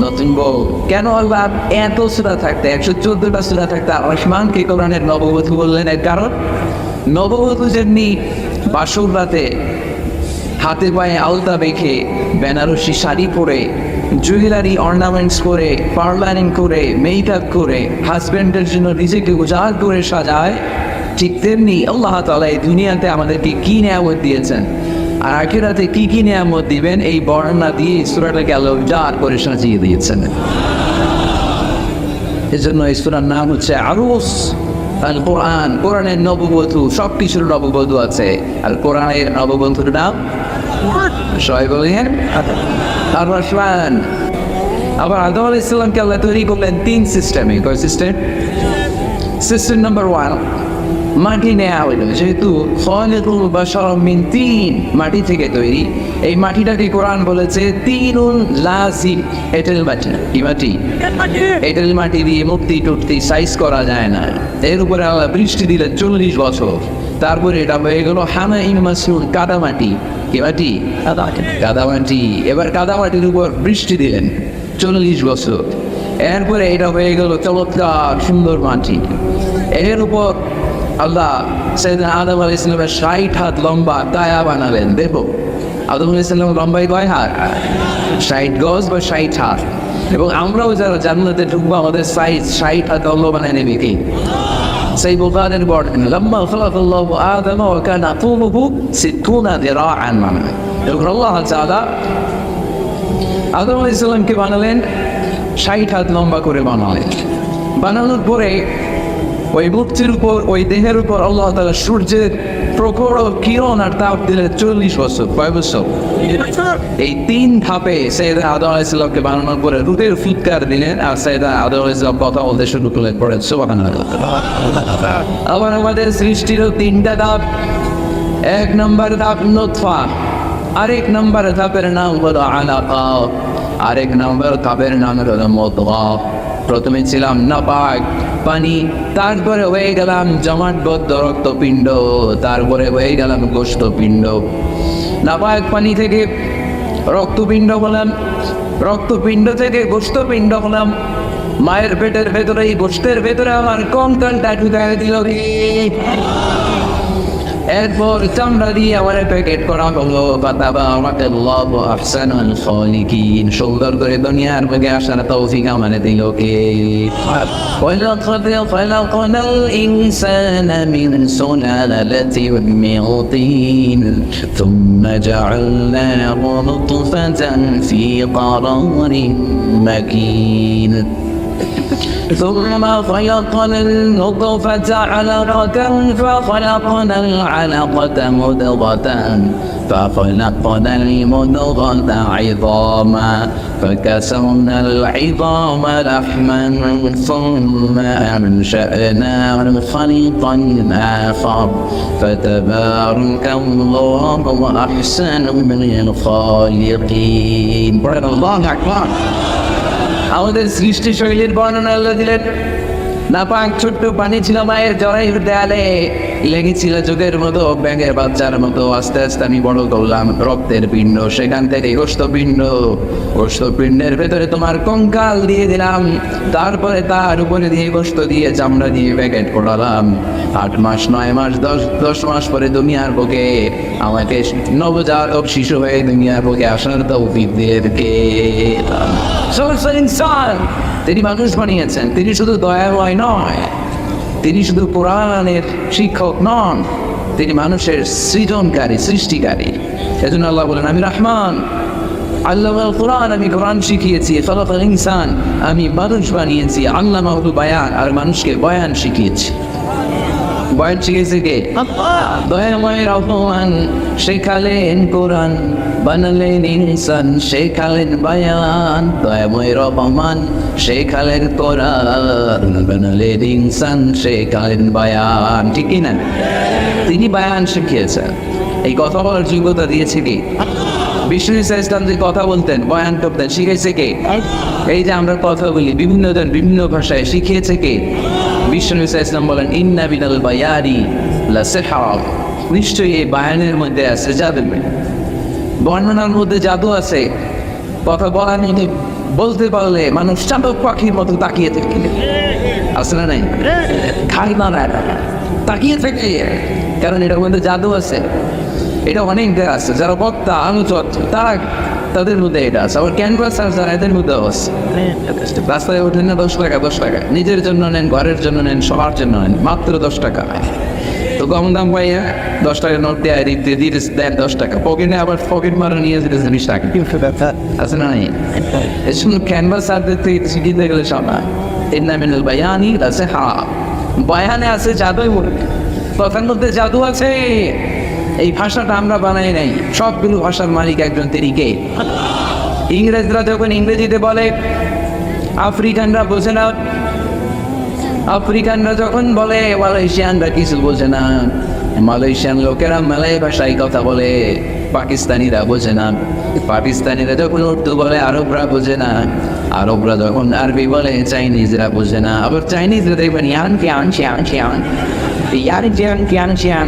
নতুন বউ। কেন আল্লাহ এত সূরা থাকতে, 114টা সূরা থাকতে আর-রহমানকে কোরআনের নববধূ বললেন? এর কারণ, নববধূ যেমনি বাসর রাতে হাতে পায়ে আলতা বেঁধে, বেনারসি শাড়ি পরে, জুয়েলারি অর্নামেন্টস করে, পার্লারিং করে, মেকআপ করে হাজব্যান্ডের জন্য নিজেকে উজাড় করে সাজায়, ঠিক তেমনি আল্লাহ তাআলা এই দুনিয়াতে আমাদেরকে কি নিয়ামত দিয়েছেন আর আখিরাতে কি কি নিয়ামত দিবেন, এই বর্ণনা দিয়ে সূরাটাকে আল্লাহ উজাড় করে সাজিয়ে দিয়েছেন। এজন্য এই সূরার নাম হচ্ছে আরুস আল কোরআন। কোরআনের নববধূ, সব কিছুর নববধূ আছে। আর কোরআনের নববধূর নাম সবাই বলেন আর-রহমান। আবার আদম আলাইহিস সালামকে আল্লাহ তৈরি করলেন 3 সিস্টেমে। কয় সিস্টেম? সিস্টেম নাম্বার 1, মাটি নেওয়া হইল। যেহেতু খালিকুল বাশার মিন তিন, মাটি থেকে তৈরি, এই মাটিটাকে কোরআন বলেছে তিনুন লাযিম। এঁটেল মাটি। কি মাটি? এঁটেল মাটি দিয়ে মূর্তি টুর্তি সাইজ করা যায় না। এর উপরে আল্লাহ বৃষ্টি দিলেন 40 বছর। তারপরে এটা হয়ে গেল হামাইম মাসনুন, কাদামাটি। কি মাটি? কাদামাটি। এবার কাদামাটির উপর বৃষ্টি দিলেন 40 বছর। এরপরে এটা হয়ে গেল চমৎকার সুন্দর মাটি। এর উপর আল্লাহ সাইয়েদনা আদম আলাইহিস সালামের 60 হাত লম্বা কায়া বানালেন। দেখো আদম আলাইহিস সালাম লম্বাই কয় হাত? 60 গজ বা 60 হাত। এবং আমরাও যারা জান্নাতে ঢুকবো আমাদের সাইজ 60 হাত লম্বা বানায় নেবে কি? সেই বুখারীর বর্ণনা, লাম্মা খালাকাল্লাহু আদম ওয়া কানা তুলুহু 60 যিরাআন, মানে যখন আল্লাহ তাআলা আদম আলাইহিস সালামকে বানালেন 60 হাত লম্বা করে বানালেন। বানানোর পরে ওই মূর্তির উপর, ওই দেহের উপর আল্লাহ তাআলা সূর্যের প্রখর কিরণ আর তাপ দিলেন 40 বছর। কয় বছর? এই 3 ধাপে সাইয়েদনা আদম আলাইহিস সালামকে বানানোর পরে রূপের ফুৎকার দিলেন, আর সাইয়েদনা আদম আলাইহিস সালাম কথা বলতে শুরু করলেন। পড়েন সুবহানাল্লাহ। আবার আমাদের সৃষ্টিরও 3টা ধাপ। 1 নম্বর ধাপ নুতফা, আরেক নম্বর ধাপের নাম হলো আলাকা, আরেক নম্বর ধাপের নাম হলো মুদগা। প্রথমে ছিলাম নাপাক পানি, তারপরে হয়ে গেলাম জমাটবদ্ধ রক্তপিণ্ড, তারপরে হয়ে গেলাম গোশতপিণ্ড। নাপাক পানি থেকে রক্তপিণ্ড হলাম, রক্তপিণ্ড থেকে গোশতপিণ্ড হলাম। মায়ের পেটের ভেতরে, এই গোশতের ভেতরে আমার কঙ্কালটা ঢুকায় দিল। এরপর চামড়া দিয়ে আমার প্যাকেট করা হলো। ফাতাবারাকাল্লাহু আহসানুল খালিকিন, সুন্দর করে দুনিয়ার বুকে আসার তৌফিক আমারে দিল কে? ওয়ালাকাদ খালাকনাল ইনসানা মিন সুলালাতিন মিন তিন থুম্মা জাআলনাহু নুতফাতান ফি قرارিন মাকিন ثم خلقنا النطفة علقة فخلقنا العلقة مضغة فخلقنا المضغة عظاما فكسرنا العظام لحما ثم أنشأناه خلقا آخر فتبارك الله أحسن الخالقين. الله أكبر. আমাদের সৃষ্টি শৈলীর বর্ণনা আল্লাহ দিলেন। নাপাক ছোট্ট পানি ছিল মায়ের জরায়ুর দেয়ালে, লেগেছিল যুগের মতো, ব্যাঙের বাচ্চার মতো। আস্তে আস্তে আমি বড় করলাম রক্তের পিণ্ড, সেখান থেকে গোশতপিণ্ড, গোশতপিণ্ডের ভেতরে তোমার কঙ্কাল দিয়ে দিলাম, তারপরে তার উপরে দিয়ে গোশত দিয়ে চামড়া দিয়ে প্যাকেট করালাম। 8 মাস 9 মাস 10 মাস পরে দুনিয়ার বুকে আমাকে নবজাতক শিশু হয়ে দুনিয়ার বুকে আসার তৌফিক দিয়ে ইনসান তিনি মানুষ বানিয়েছেন। তিনি শুধু দয়াময় নয়, তিনি শুধু কোরআনের শিক্ষক নন, তিনি মানুষের সৃজনকারী, সৃষ্টিকারী। এজন্য আল্লাহ বলেন, আমি রহমান, আল্লামাল কোরআন, আমি কোরআন শিখিয়েছি। খালাকাল ইনসান, আমি মানুষ বানিয়েছি। আল্লামাহুল বায়ান, আর মানুষকে বয়ান শিখিয়েছি। বয়ান শিখেছে কে? দয়াময় রহমান শেখালেন কোরআন, বানালেন ইনসান শেখালেন বায়ান। দয়াময় রহমান শেখালেন কোরআন, বানালেন ইনসান শেখালেন বায়ান। ঠিক কিনা? তিনি বায়ান শিখিয়েছেন। এই কথা বলার যোগ্যতা দিয়েছে কি? বিষ্ণু ইসলাম যে কথা বলতেন, বয়ান করতেন, শিখেছে কে? এই যে আমরা কথা বলি বিভিন্ন জন বিভিন্ন ভাষায়, শিখিয়েছে কে? বিষ্ণু ইসলাম বলেন, ইন্না বিনাল বায়ানি লাসিহরা, নিশ্চয়ই এই বায়ানের মধ্যে আছে জাদু, বর্ণনার মধ্যে জাদু আছে। কথা বলার মধ্যে বলতে পারলে মানুষ চাতক পাখির মতো তাকিয়ে থাকে, আছে না নাই? খাই না তাকিয়ে থাকে, কারণ এটার মধ্যে জাদু আছে। এটা অনেক আছে, যারা বক্তা আলোচক তারা, তাদের মধ্যে এটা আছে। আবার ক্যানভাস আর যারা, এদের মধ্যে আছে। রাস্তায় ওঠেন না 10 টাকা 10 টাকা, নিজের জন্য নেন, ঘরের জন্য নেন, সবার জন্য নেন, মাত্র 10 টাকা। তো কম দাম পাইয়া 10 টাকা নোট দিয়ে দেন 10 টাকা, পকেটে আবার পকেট মারা নিয়ে যেতে 20 টাকা আছে না নাই? এর জন্য ক্যানভাস আর শিখিতে গেলে সব না। এর নাম বায়ানি আছে, বায়ানে আছে জাদুই বলে, কথার মধ্যে জাদু আছে। এই ভাষাটা আমরা বানাই নাই, সবগুলো ভাষার মালিক একজন, তিনি কে? ইংরেজরা যখন ইংরেজিতে বলে, আফ্রিকানরা বোঝে না। আফ্রিকানরা যখন বলে, মালয়েশিয়ানরা কিছু বোঝে না। মালয়েশিয়ান লোকেরা মালয় ভাষায় কথা বলে, পাকিস্তানিরা বোঝে না, পাকিস্তানিরা যখন উর্দু বলে আরবরা বোঝে না, আরবরা যখন আরবি বলে চাইনিজরা বোঝে না, আবার চাইনিজরা দেখবেন ইয়ান কিয়ান শিয়ান শিয়ান ইয়ান জিয়ান কিয়ান শিয়ান,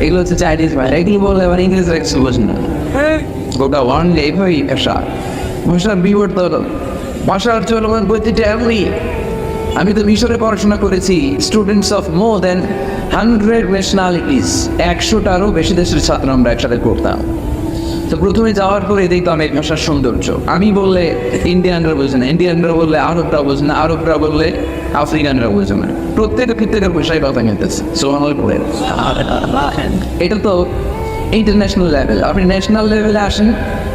এগুলো হচ্ছে চাইনিজ ভাই, এগুলো বলে আবার ইংরেজরা কিছু বোঝে না। গোটা ওয়ান এইভাবেই ভাষা, ভাষার বিবর্তন, ভাষার চলমান গতিটা এমনই। আমি তো মিশরে পড়াশোনা করেছি, students of more than 100 nationalities, 100টারও বেশি দেশের ছাত্র আমরা একসাথে পড়তাম। তো প্রথমে যাওয়ার পরে দেখতাম এই ভাষার সৌন্দর্য। আমি বললে ইন্ডিয়ানরা বোঝে না, ইন্ডিয়ানরা বললে আরবরা বোঝে না, আরবরা বললে আফ্রিকানরা বোঝে না, প্রত্যেকের ভাষায় কথা নিতেছে। এটা তো ইন্টারন্যাশনাল লেভেল। আপনি ন্যাশনাল লেভেলে আসেন,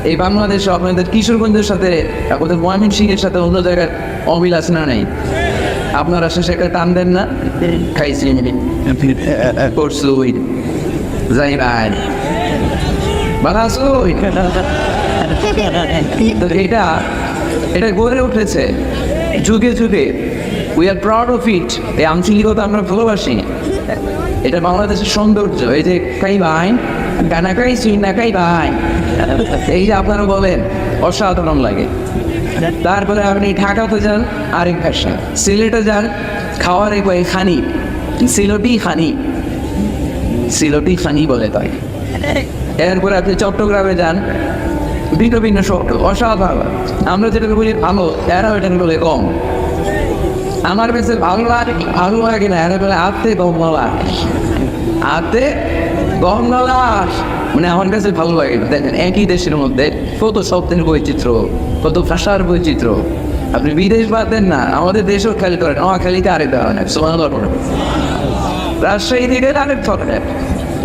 এই বাংলাদেশে আপনাদের কিশোরগঞ্জের সাথে আপনাদের ময়মনসিংহের সাথে অন্য জায়গার অমিল আছে না নেই? আপনারা শেষে একটা টান দেন না, খাইছি করছুই যাই ভাই বানাসুই। এটা গড়ে উঠেছে যুগে যুগে। We are proud of it. এই আঞ্চলিকতা আমরা ভালোবাসি, এটা বাংলাদেশের সৌন্দর্য। এই যে কাই ভাই গানা খাইছি না কাই ভাই, এই যে আপনারা বলেন, অসাধারণ লাগে। তারপরে আপনি ঢাকাতে যান, আরেক ভাষা। সিলেটে যান, খাওয়ার এক খানি, সিলটি খানি, সিলটি খানি বলে তাই। এরপরে আপনি চট্টগ্রামে যান, ভিন্ন ভিন্ন শব্দ, অসাধারণ। আমরা যেটা বলি ভালো, এরা ওইটা বলে কম। আমার কাছে ভালো লাগে না, এরা বলে আতে গম নলাস, আতে গম নলাস, মানে আমার কাছে ভালো লাগে না। দেখেন একই দেশের মধ্যে কত শব্দের বৈচিত্র্য, কত ভাষার বৈচিত্র্য। আপনি বিদেশ বাদ দেন না, আমাদের দেশেও খেয়াল করেন, নোয়াখালীতে আরেক ধরনের, রাজশাহী থেকে আরেক ধরনের।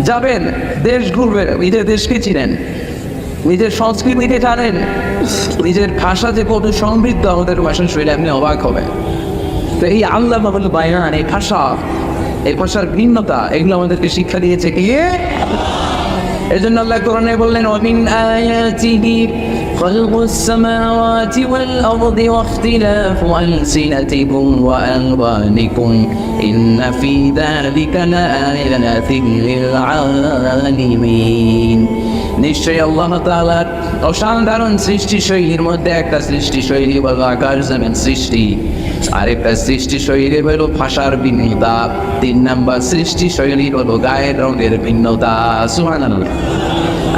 যাবেন, দেশ ঘুরবেন, নিজের দেশকে চিনেন, নিজের সংস্কৃতিকে জানেন, নিজের ভাষা যে কত সমৃদ্ধ, আমাদের ভাষা শৈলী, আপনি অবাক হবেন। তো এই আল্লাহ বাবুল বায়ান, এই ভাষা, এই ভাষার ভিন্নতা, এগুলো আমাদেরকে শিক্ষা দিয়েছে কে? এই জন্য আল্লাহ কোরআনে বললেন, ওয়ামিন আয়াতিহি খালকুস সামাওয়াতি ওয়াল আরদি ওয়াখতিলাফু আলসিনাতিকুম ওয়া আলওয়ানিকুম ইন্না ফি যালিকা লাআয়াতিন লিল আলিমিন। নিশ্চয়ই আল্লাহ তাআলার অসাধারণ সৃষ্টি শৈলীর মধ্যে একটা সৃষ্টি শৈলী হলো আকাশ জমিন সৃষ্টি, আরেকটা সৃষ্টি শৈলী হলো ভাষার ভিন্নতা, 3 নাম্বার সৃষ্টি শৈলী হলো গায়ের রঙের ভিন্নতা। সুবহানাল্লাহ।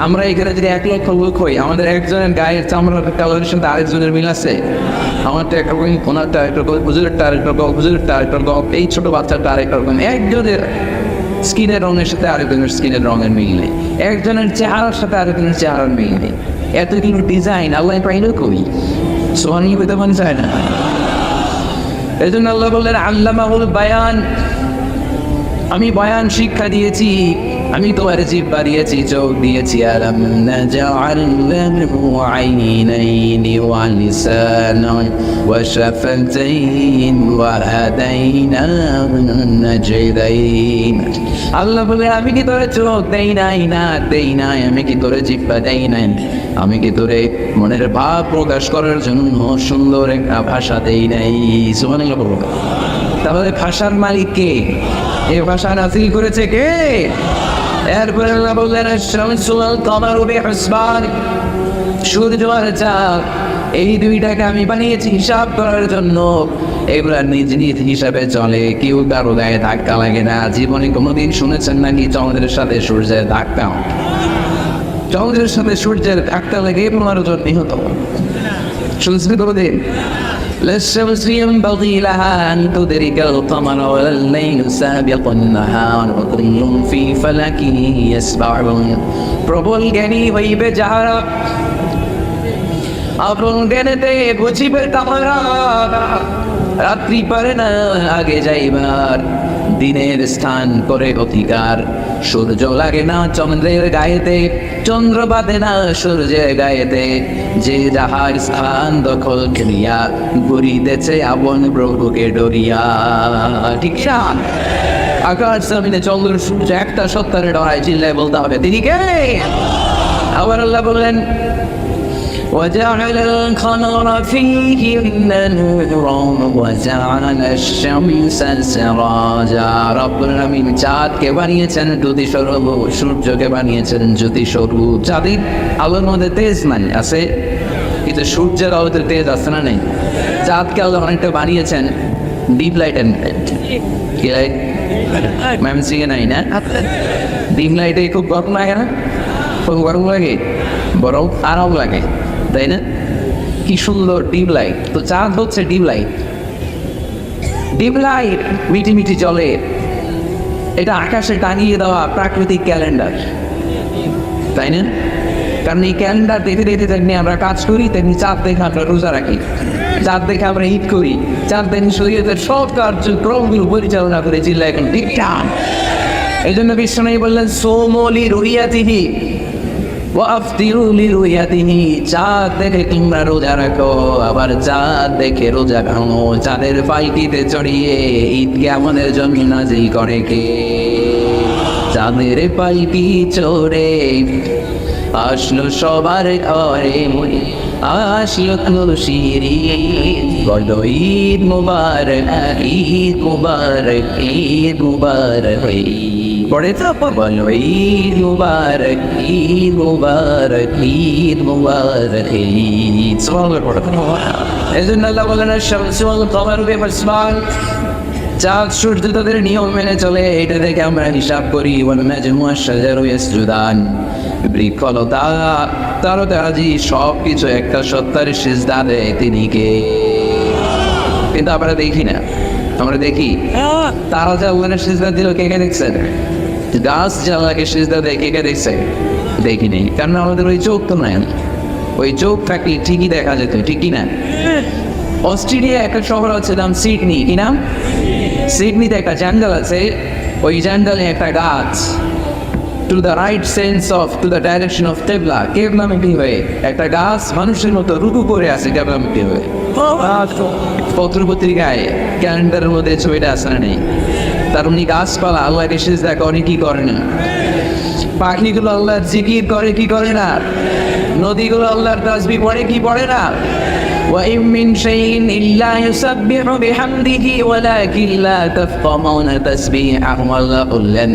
আমরা এখানে যদি 1 লক্ষ লোক হই, আমাদের একজনের গায়ের চামড়ার কালারের সাথে আরেকজনের মিল আছে? আমারটা একরকম, ওনারটা আরেকরকম, হুজুরেরটা আরেকরকম, হুজুরেরটা আরেকরকম, এই ছোট বাচ্চাটা আরেকরকম। একজনের স্কিনের রঙের সাথে আরেকজনের স্কিনের রঙের মিল নেই, একজনের চেহারার সাথে আরেকজনের চেহারার মিল নেই। এতগুলো ডিজাইন আল্লাহ পাইলো কই? সোহানি হইতে মনে চায় না। এই জন্য আল্লাহ বললেন আল্লামাহুল বায়ান, আমি বয়ান শিক্ষা দিয়েছি, আমি তোমার জিহ্বা দিয়েছি, চোখ দিয়েছি। আলাম নাজআল লাহু আইনাইনি ওয়া লিসানান ওয়া শাফাতাইন ওয়া হাদাইনাহু নাজদাইন। আল্লাহ বলে, আমি কি তোরে চোখ দেই নাই? না দেই নাই। আমি কি তোরে জিহ্বা দেই নাই? আমি কি তোরে মনের ভাব প্রকাশ করার জন্য সুন্দর একটা ভাষা দেই নাই? সুবহানাল্লাহ। তাহলে ভাষার মালিক কে? এই ভাষা নাযিল করেছে কে? এরপরে আল্লাহ বললেন আশ-শামসুল কামারু বিহিসবান, সূর্য আর চাঁদ, এই দুইটাকে আমি বানিয়েছি হিসাব করার জন্য। এগুলা নিজ নিজ হিসাবে চলে, কেউ কারো গায়ে ধাক্কা লাগে না। জীবনে কোনোদিন শুনেছেন নাকি চন্দ্রের সাথে সূর্যের ধাক্কা? চন্দ্রের সাথে সূর্যের ধাক্কা লেগে 15 জন নিহত। শুনছেন কোনোদিন? لا الشمس ينبغي لها أن تدرك القمر ولا الليل سابق النهار وكل في فلك يسبحون। প্রবল জ্ঞানী হইবে যাহারা, আপন জ্ঞানেতে বুঝিবে তাহারা। রাত্রি পারে না আগে যাইবার, দিনের স্থান করে অধিকার। সূর্য লাগে না চন্দ্রের গায়েতে, চন্দ্র বাঁধে না সূর্যের গায়েতে। যে যাহার স্থান দখল করিয়া ঘুরিতেছে আপন প্রভুকে ডরিয়া। ঠিক না? আকাশ জমিনে চন্দ্র সূর্য একটা সত্তারে ডরায়, চিল্লায় বলতে হবে তিনি কে? আবার আল্লাহ বললেন وجعل القمر فيهن نورا وجعل الشمس سراجا রব্বুল আলামিন চাঁদকে বানিয়েছেন জ্যোতি স্বরূপ, সূর্যকে বানিয়েছেন জ্যোতি স্বরূপ। চাঁদের আলোর মধ্যে তেজ নাই আছে, কিন্তু সূর্যের আলোতে তেজ আছে না নেই? চাঁদকে আল্লাহ অনেকটা বানিয়েছেন ডিপ লাইট এন্ড কি লাইট ম্যাম সিগে নাই না? ডিম লাইটে খুব গরম লাগে না? খুব গরম লাগে, বরং আরাম লাগে, তাই না? কি সুন্দর ডিম লাইট। তো চাঁদ হচ্ছে ডিম লাইট। ডিম লাইট মিটি মিটি জলে, এটা আকাশে টাঙিয়ে দেওয়া প্রাকৃতিক ক্যালেন্ডার, তাই না? কারণ এই ক্যালেন্ডার দেখে দেখে তেমনি আমরা কাজ করি, তেমনি চাঁদ দেখে আমরা রোজা রাখি, চাঁদ দেখে আমরা ঈদ করি, চাঁদ দেখে শরীয়তের সব কার্যক্রমগুলো পরিচালনা করে চিল্লা এখন ঠিকঠাক। এই জন্য বিশ্বনবী বললেন সোমলি রুইয়াতিহি ওয়াফতিরুলি রুইয়াতিহি, চাঁদ দেখে তোমরা রোজা রাখো, আবার চাঁদ দেখে রোজা ভাঙো। চাঁদের পালকিতে চড়িয়ে ঈদকে আমাদের জন্য নাজিল করে কে? চাঁদের পালকি চড়ে আসলো সবার ঘরে, আসলো খুশির বলো ঈদ মুবারক, ঈদ মুবারক, ঈদ মুবারক। পড়ে তো বলো ঈদ মুবারক, ঈদ মুবারক, ঈদ মুবারক, ঈদ। সুবহানাল্লাহ পড়ো। এজন্য আল্লাহ বলেন আশ-শামসু ওয়াল কমারু বিহিসবান, চাঁদ সূর্য তাদের নিয়ম মেনে চলে, এটা থেকে আমরা হিসাব করি। ওয়ান নাজমু ওয়াশ-শাজারু ইয়াসজুদান, বৃক্ষলতা তারকারাজি সব কিছু একটা সত্তার সিজদা দেয়, তিনি কে? কিন্তু আমরা দেখি না, আমরা দেখি তারা যে আল্লাহর সিজদা দিল, কে কে দেখছেন? গাছ যে আল্লাহকে সিজদা দেয়, কে কে দেখছে? দেখিনি, কারণ আমাদের ওই চোখ তো নাই। ওই চোখ থাকলে ঠিকই দেখা যেত, ঠিক কি না? অস্ট্রেলিয়া একটা শহর আছে নাম সিডনি, কি নাম? সিডনিতে একটা জঙ্গল আছে, ওই জঙ্গলে একটা গাছ to the right sense of to the direction of কেবলা, কেবলামুখী হয়ে একটা গাছ মানুষের মতো রুকু করে আছে কেবলামুখী হয়ে। পত্র পত্রিকায় ক্যালেন্ডারের মধ্যে ছবিটা আছে না নেই? তার উনি গাছপালা আল্লাহকে সিজদা করে কি করে না? পাখিগুলো আল্লাহর জিকির করে কি করে না? নদীগুলো আল্লাহর তাসবিহ পড়ে কি পড়ে না? وَإِن مِّن شَيْءٍ إِلَّا يُسَبِّحُ بِحَمْدِهِ وَلَكِنْ لَا تَفْقَهُونَ تَسْبِيحَهُمْ। আল্লাহ বললেন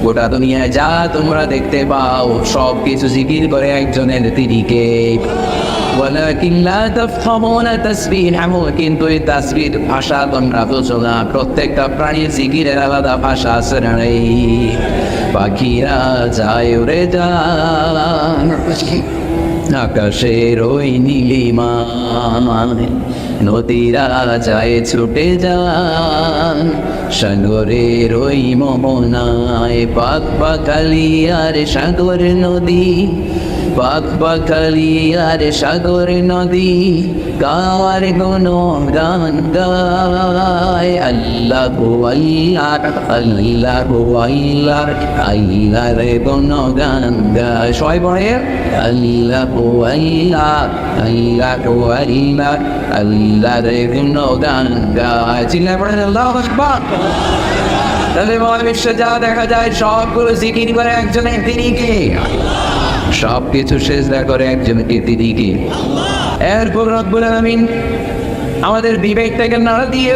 গোটা দুনিয়ায় যা তোমরা দেখতে পাও সব কিছু জিকির করে একজনের, তিনি কে? ওয়ালাকিন লা তাফকাহুনা তাসবিহাহু, কিন্তু এই তাসবিহর ভাষা তোমরা বুঝো না। প্রত্যেকটা প্রাণীর জিকিরের আলাদা ভাষা আছে না? পাখিরা যায় উড়ে যায় আকাশের ওই নীলিমায়, নদীরা যায় ছুটে যায় সাগরের ওই মোহনায়। পাক পাখালি আর সাগর নদী, পাক পাখালি আর সাগর নদী, গাওয়ার কোনো গান গায় আল্লাহু আল্লাহ, আল্লাহু আল্লাহ, আল্লাহর কোনো গান গায়। সবাই বলে আল্লাহু আল্লাহ, আল্লাহু আল্লাহ, আল্লাহর কোনো গান গায়। চিল্লায় পড়েন আল্লাহু আকবার। তাহলে মহাবিশ্বে যা দেখা যায় সবগুলো জিকির করে একজনের, তিনি কে? সব কিছু সিজদা করে একজনকে, তিনি কে? এরপর রব্বুল আলামিন আমাদের বিবেকটাকে নাড়া দিয়ে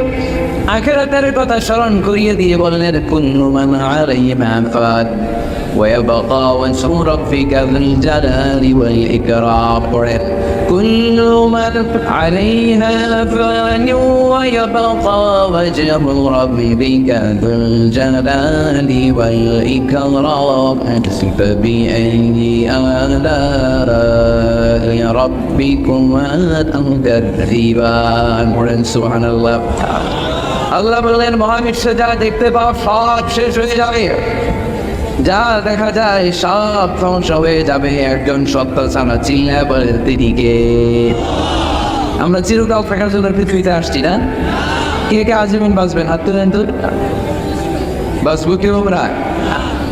আখিরাতের কথা স্মরণ করিয়ে দিয়ে বললেন কুল্লু মান আলাইহা ফান ওয়া ইয়াবকা ওয়াজহু রাব্বিকা যুল জালালি ওয়াল ইকরাম। পড়েন কুল্লু মান আলাইহা ফান ওয়া ইয়াবকা ওয়াজহু রাব্বিকা যুল জালালি ওয়াল ইকরাম ফাবিআইয়ি আলাই রাব্বিকুমা তুকাযযিবান। পড়েন সুবহানাল্লাহ। আল্লাহ বললেন মহাবিশ্বে যা দেখতে পাও সব শেষ হয়ে যাবে, যা দেখা যায় সব ধ্বংস হয়ে যাবে, একজন সত্য ছাড়া। চিল্লায় বলেন তিনি কে? আমরা চিরকাল থাকার জন্য পৃথিবীতে আসছি না? কে কে আজীবন বাঁচবেন? হাত তুলেন তো। বাঁচবো কেউ? আমরা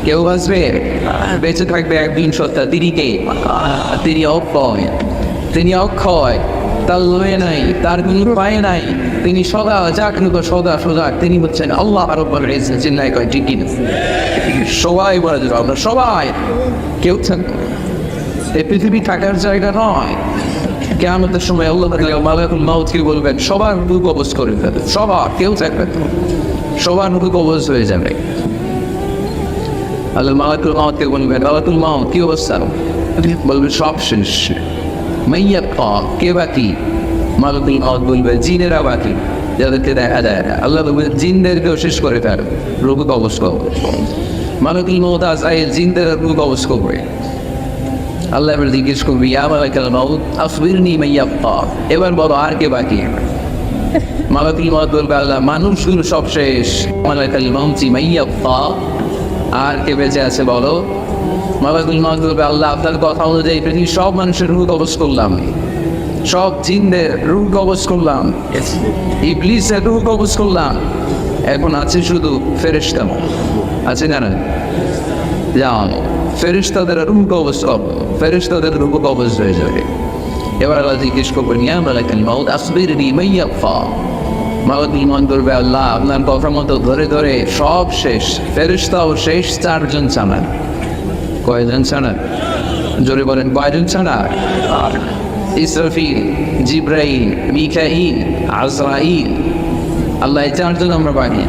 কেউ বাঁচবে? বেঁচে থাকবে একদিন সত্তা, তিনি কে? তিনি অক্ষয়, তিনি অক্ষয়, তার লয়ে নাই, তার কোনো পায়ে নাই, তিনি সদা জাগ্রত, সদা সজাগ, তিনি হচ্ছেন আল্লাহ রাব্বুল ইজ্জত। চিল্লায় কয় ঠিক কিনা? সবাই বলা যাবে, আমরা সবাই, কেউ এই পৃথিবী থাকার জায়গা নয়। কিয়ামতের সময় আল্লাহ তাআলা মালাকুল মাউতকে বলবেন সবার রূহ কবজ করে ফেলে, সবার, কেউ থাকবে না, সবার রূহ কবজ হয়ে যাবে। আল্লাহ মালাকুল মাউতকে বলবেন মালাকুল মাউত কি অবস্থা? বলবে সব শেষ। মাইয়াবকা, কে বাকি? মালাকুল মাউত বলবে জিনেরা বাকি, যাদেরকে দেখা যায় না। আল্লাহ বলবে জিনদেরকেও শেষ করে ফেলে, রূহ কবজ করবে। মালাকুল মাউত আজরাইল জিনদের রূহ কবজ করবে। আল্লাহ এবার জিজ্ঞেস করবে ইয়া মালাকুল মাউত আখবিরনি মাইয়াবকা, এবার বলো আর কে বাকি? মালাকুল মাউত বলবে আল্লাহ মানুষগুলো সব শেষ। মালাকুল মাউতি মাইয়াবকা, আর কে বেঁচে আছে বলো? মালাকুল মাউত বলবে আল্লাহ আপনার কথা অনুযায়ী পৃথিবীর সব মানুষের রূহ কবজ করলাম, সব জিনদের রূহ কবজ করলাম, ইবলিসের রূহ কবজ করলাম, এখন আছে শুধু ফেরেশতা আছে না? যাও ফেরেশতাদের রূহ কবজ করো, ফেরেশতাদের রূহ কবজ হয়ে যাবে। এবার আল্লাহ জিজ্ঞেস করবেন ইয়া মালাকুল মাউত আখবিরনি মাইয়াবকা। মালাকুল মাউত বলবে আল্লাহ আপনার কথা মতো ধরে ধরে সব শেষ, ফেরেশতাও শেষ, 4 জন ছাড়া। কয়জন ছাড়া? জোরে বলেন কয়জন ছাড়া? ইসরাফিল, জিব্রাইল, মিকাইল, আজরাইল। আল্লাহ এই 4 জন আমরা বাকি।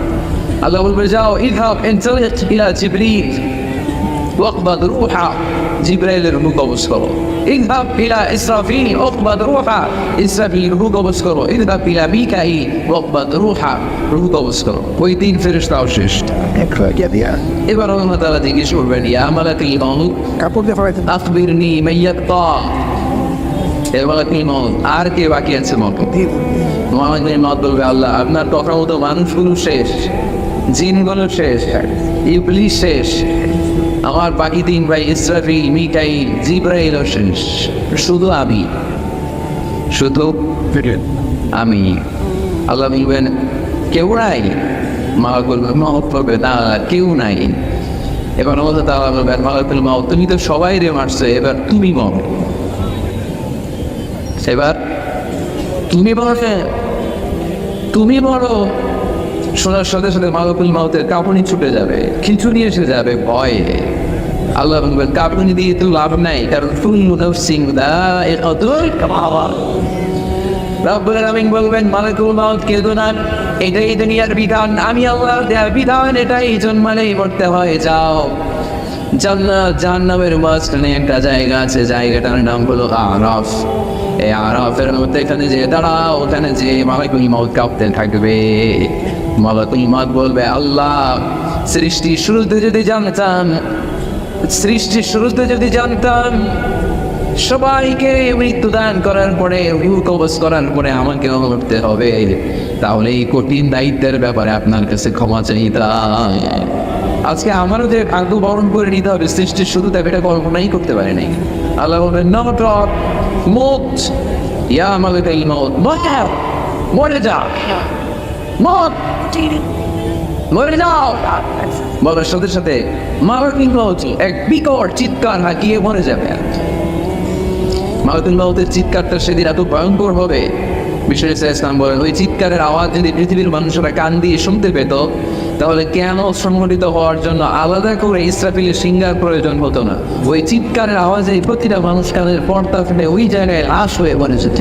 আল্লাহ বলবে যাও ইযহাব ইনতালিক ইলা জিবরিল ওয়াকবাদ রূহা, জিব্রাইলের রূহ কবজ করো। ইযহাব ইলা ইসরাফিল ওয়াকবাদ রূহা, ইসরাফিল রূহ কবজ করো। ইযহাব ইলা মিকাইল ওয়াকবাদ রূহা, রূহ কবজ করো। ওই 3 ফেরেশতাও শেষ। এবার আল্লাহ তাআলা জিজ্ঞেস করবেন ইয়া মালাকুল মাউত আখবিরনি মাইয়াবকা। আর কে বাকি আছে? মালাকুল মাউত বলবে আল্লাহ আপনার কথা মতো মানুষগুলো শেষ, জিনগুলো শেষ, ইবলিস শেষ, আমার বাকি 3 ভাই ইসরাফিল, মিকাইল, জিব্রাইলও শেষ, শুধু আমি, শুধু আমি। আল্লাহ বলবেন কেউ নাই? মালাকুল মাউত বলবে না কেউ নাই। এবার আল্লাহ তাআলা বলবেন মালাকুল মাউত তুমি তো সবাই রে মারছো, এবার তুমি মরো, এবার তুমি বলবে, তুমি বলো। শোনার সাথে সাথে মালাকুল মাউতের কাঁপুনি ছুটে যাবে, খিঁচুনি এসে যাবে ভয়ে। আল্লাহ বলবেন কাঁপুনি দিয়ে তো লাভ নাই, কারণ কুল্লু নাফসিন যায়িকাতুল মাউত। রব্বুল আলামিন বলবেন মালাকুল মাউত কেঁদো না, এটাই দুনিয়ার বিধান, আমি আল্লাহর দেয়া বিধান, এটাই জন্মালেই মরতে হয়। যাও জান্নাত জাহান্নামের মাঝখানে একটা জায়গা আছে, জায়গাটার নাম হলো আরাফ। এই আরাফের মধ্যে এখানে যে দাঁড়াও, ওখানে যে মালাকুল মাউত কাঁপতে থাকবে। মালাকুল মাউত বলবে আল্লাহ সৃষ্টির শুরুতে যদি জানতাম, সৃষ্টির শুরুতে যদি জানতাম সবাইকে মৃত্যু দান করার পরে, রূহ কবজ করার পরে আমাকেও মরতে হবে, তাহলে এই কঠিন দায়িত্বের ব্যাপারে আপনার কাছে ক্ষমা চাইতাম। আজকে আমারও যে ভাগ্য বরণ করে নিতে হবে সৃষ্টির শুরুতে, এটা কল্পনাই করতে পারি নাই। আল্লাহ বলবেন নট মুত ইয়া মালাকুল মাউত, মরে যা, মত মরে যাও। বলার সাথে সাথে মালাকুল মাউত এক বিকট চিৎকার হাঁকিয়ে মরে যাবে। মালাকুল মাউতের চিৎকারটা সেদিন এত ভয়ঙ্কর হবে, বিষ্ণু ইসলাম বলেন ওই চিৎকারের আওয়াজ যদি পৃথিবীর মানুষেরা কান দিয়ে শুনতে পেত, তাহলে কেন সংগঠিত হওয়ার জন্য আলাদা করে ইসরাফিলের সিংহার প্রয়োজন হতো না। ওই চিৎকারের আওয়াজে প্রতিটা মানুষ কানের পর্দা ফেলে ওই জায়গায় লাশ হয়ে মরে যেত।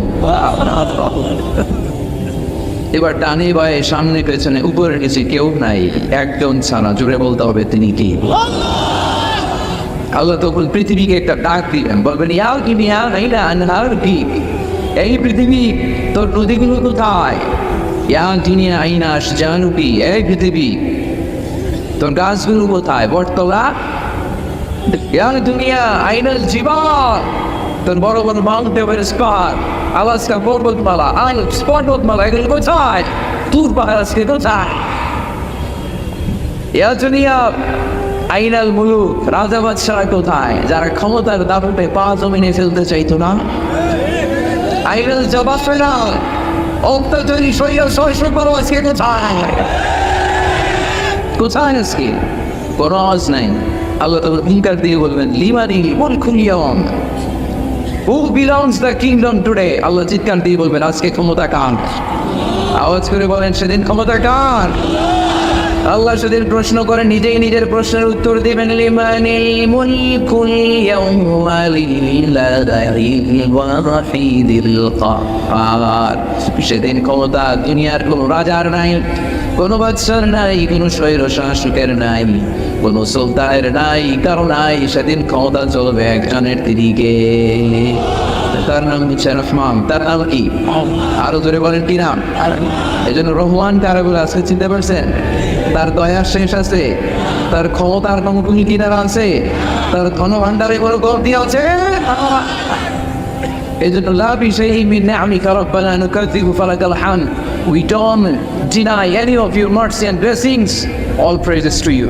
এবার ডানে বায়ে সামনে পেছনে উপরে নিচে কেউ নাই, একজন ছাড়া, জুড়ে বলতে হবে তিনি কি? আল্লাহ তখন পৃথিবীকে একটা ডাক দিবেন, বলবেন ইয়া কিমিয়া নাইলা আনহার কি, এই পৃথিবী তোর নদীগুলো কোথায়? ইয়া দুনিয়া আইনাস জানুকি, এই পৃথিবী তোর গাছগুলো কোথায়? বটতলা। ইয়া দুনিয়া আইনাল জীবন, তোর বড় বড় মাউন্ট এভারেস্ট পাহাড়, আলাস্কা পর্বতমালা, আইলস পর্বতমালা, এগুলো কোথায়? তুর পাহাড় আজকে কোথায়? ইয়া দুনিয়া আইনাল মুলুক, রাজা বাদশারা কোথায়, যারা ক্ষমতার দাবিতে পা জমিনে ফেলতে চাইতো না? আইনাল জবাফেরা, অত্যাচারী সৈয়দ সহস্র করো আজকে কোথায়? কোথায় আজকে? কোনো আওয়াজ নাই। আল্লাহ তাআলা হুঙ্কার দিয়ে বলবেন লিমানিল মুলকুল ইয়াওম, who belongs the kingdom today. Allah চিৎকার দিয়ে বলবেন আজকে ক্ষমতা কার? আওয়াজ করে বলেন সেদিন ক্ষমতা কার? আল্লাহ সেদিন প্রশ্ন করে নিজেই নিজের প্রশ্নের উত্তর দিবেন, লিমানিল মুলকুল ইয়াউমা লিল্লাহিল ওয়াহিদিল কাহ্হার। সেদিন ক্ষমতা দুনিয়ার কোনো রাজার নাই, কোনো বাদশার নাই, কোনো স্বৈর শাসকের নাই, কোনো সুলতানের নাই, কারো নাই। সেদিন ক্ষমতা চলবে একজনের দিকে, তার নাম হচ্ছে রহমান। তার নাম কি? আরো জোরে বলেন কি নাম? এই জন্য রহমান কারা বলে আজকে চিনতে পারছেন? তার দয়ার শেষ আছে, তার ক্ষমতার কোনো কিনারা আছে, তার ধন ভান্ডারে কোনো কমতি আছে। এই জন্য লা বিশাইইন মিন নি'আমিকা রাব্বানা নুকাযযিবু ফালাকাল হামদ। We don't deny any of your mercy and blessings. All praises to you.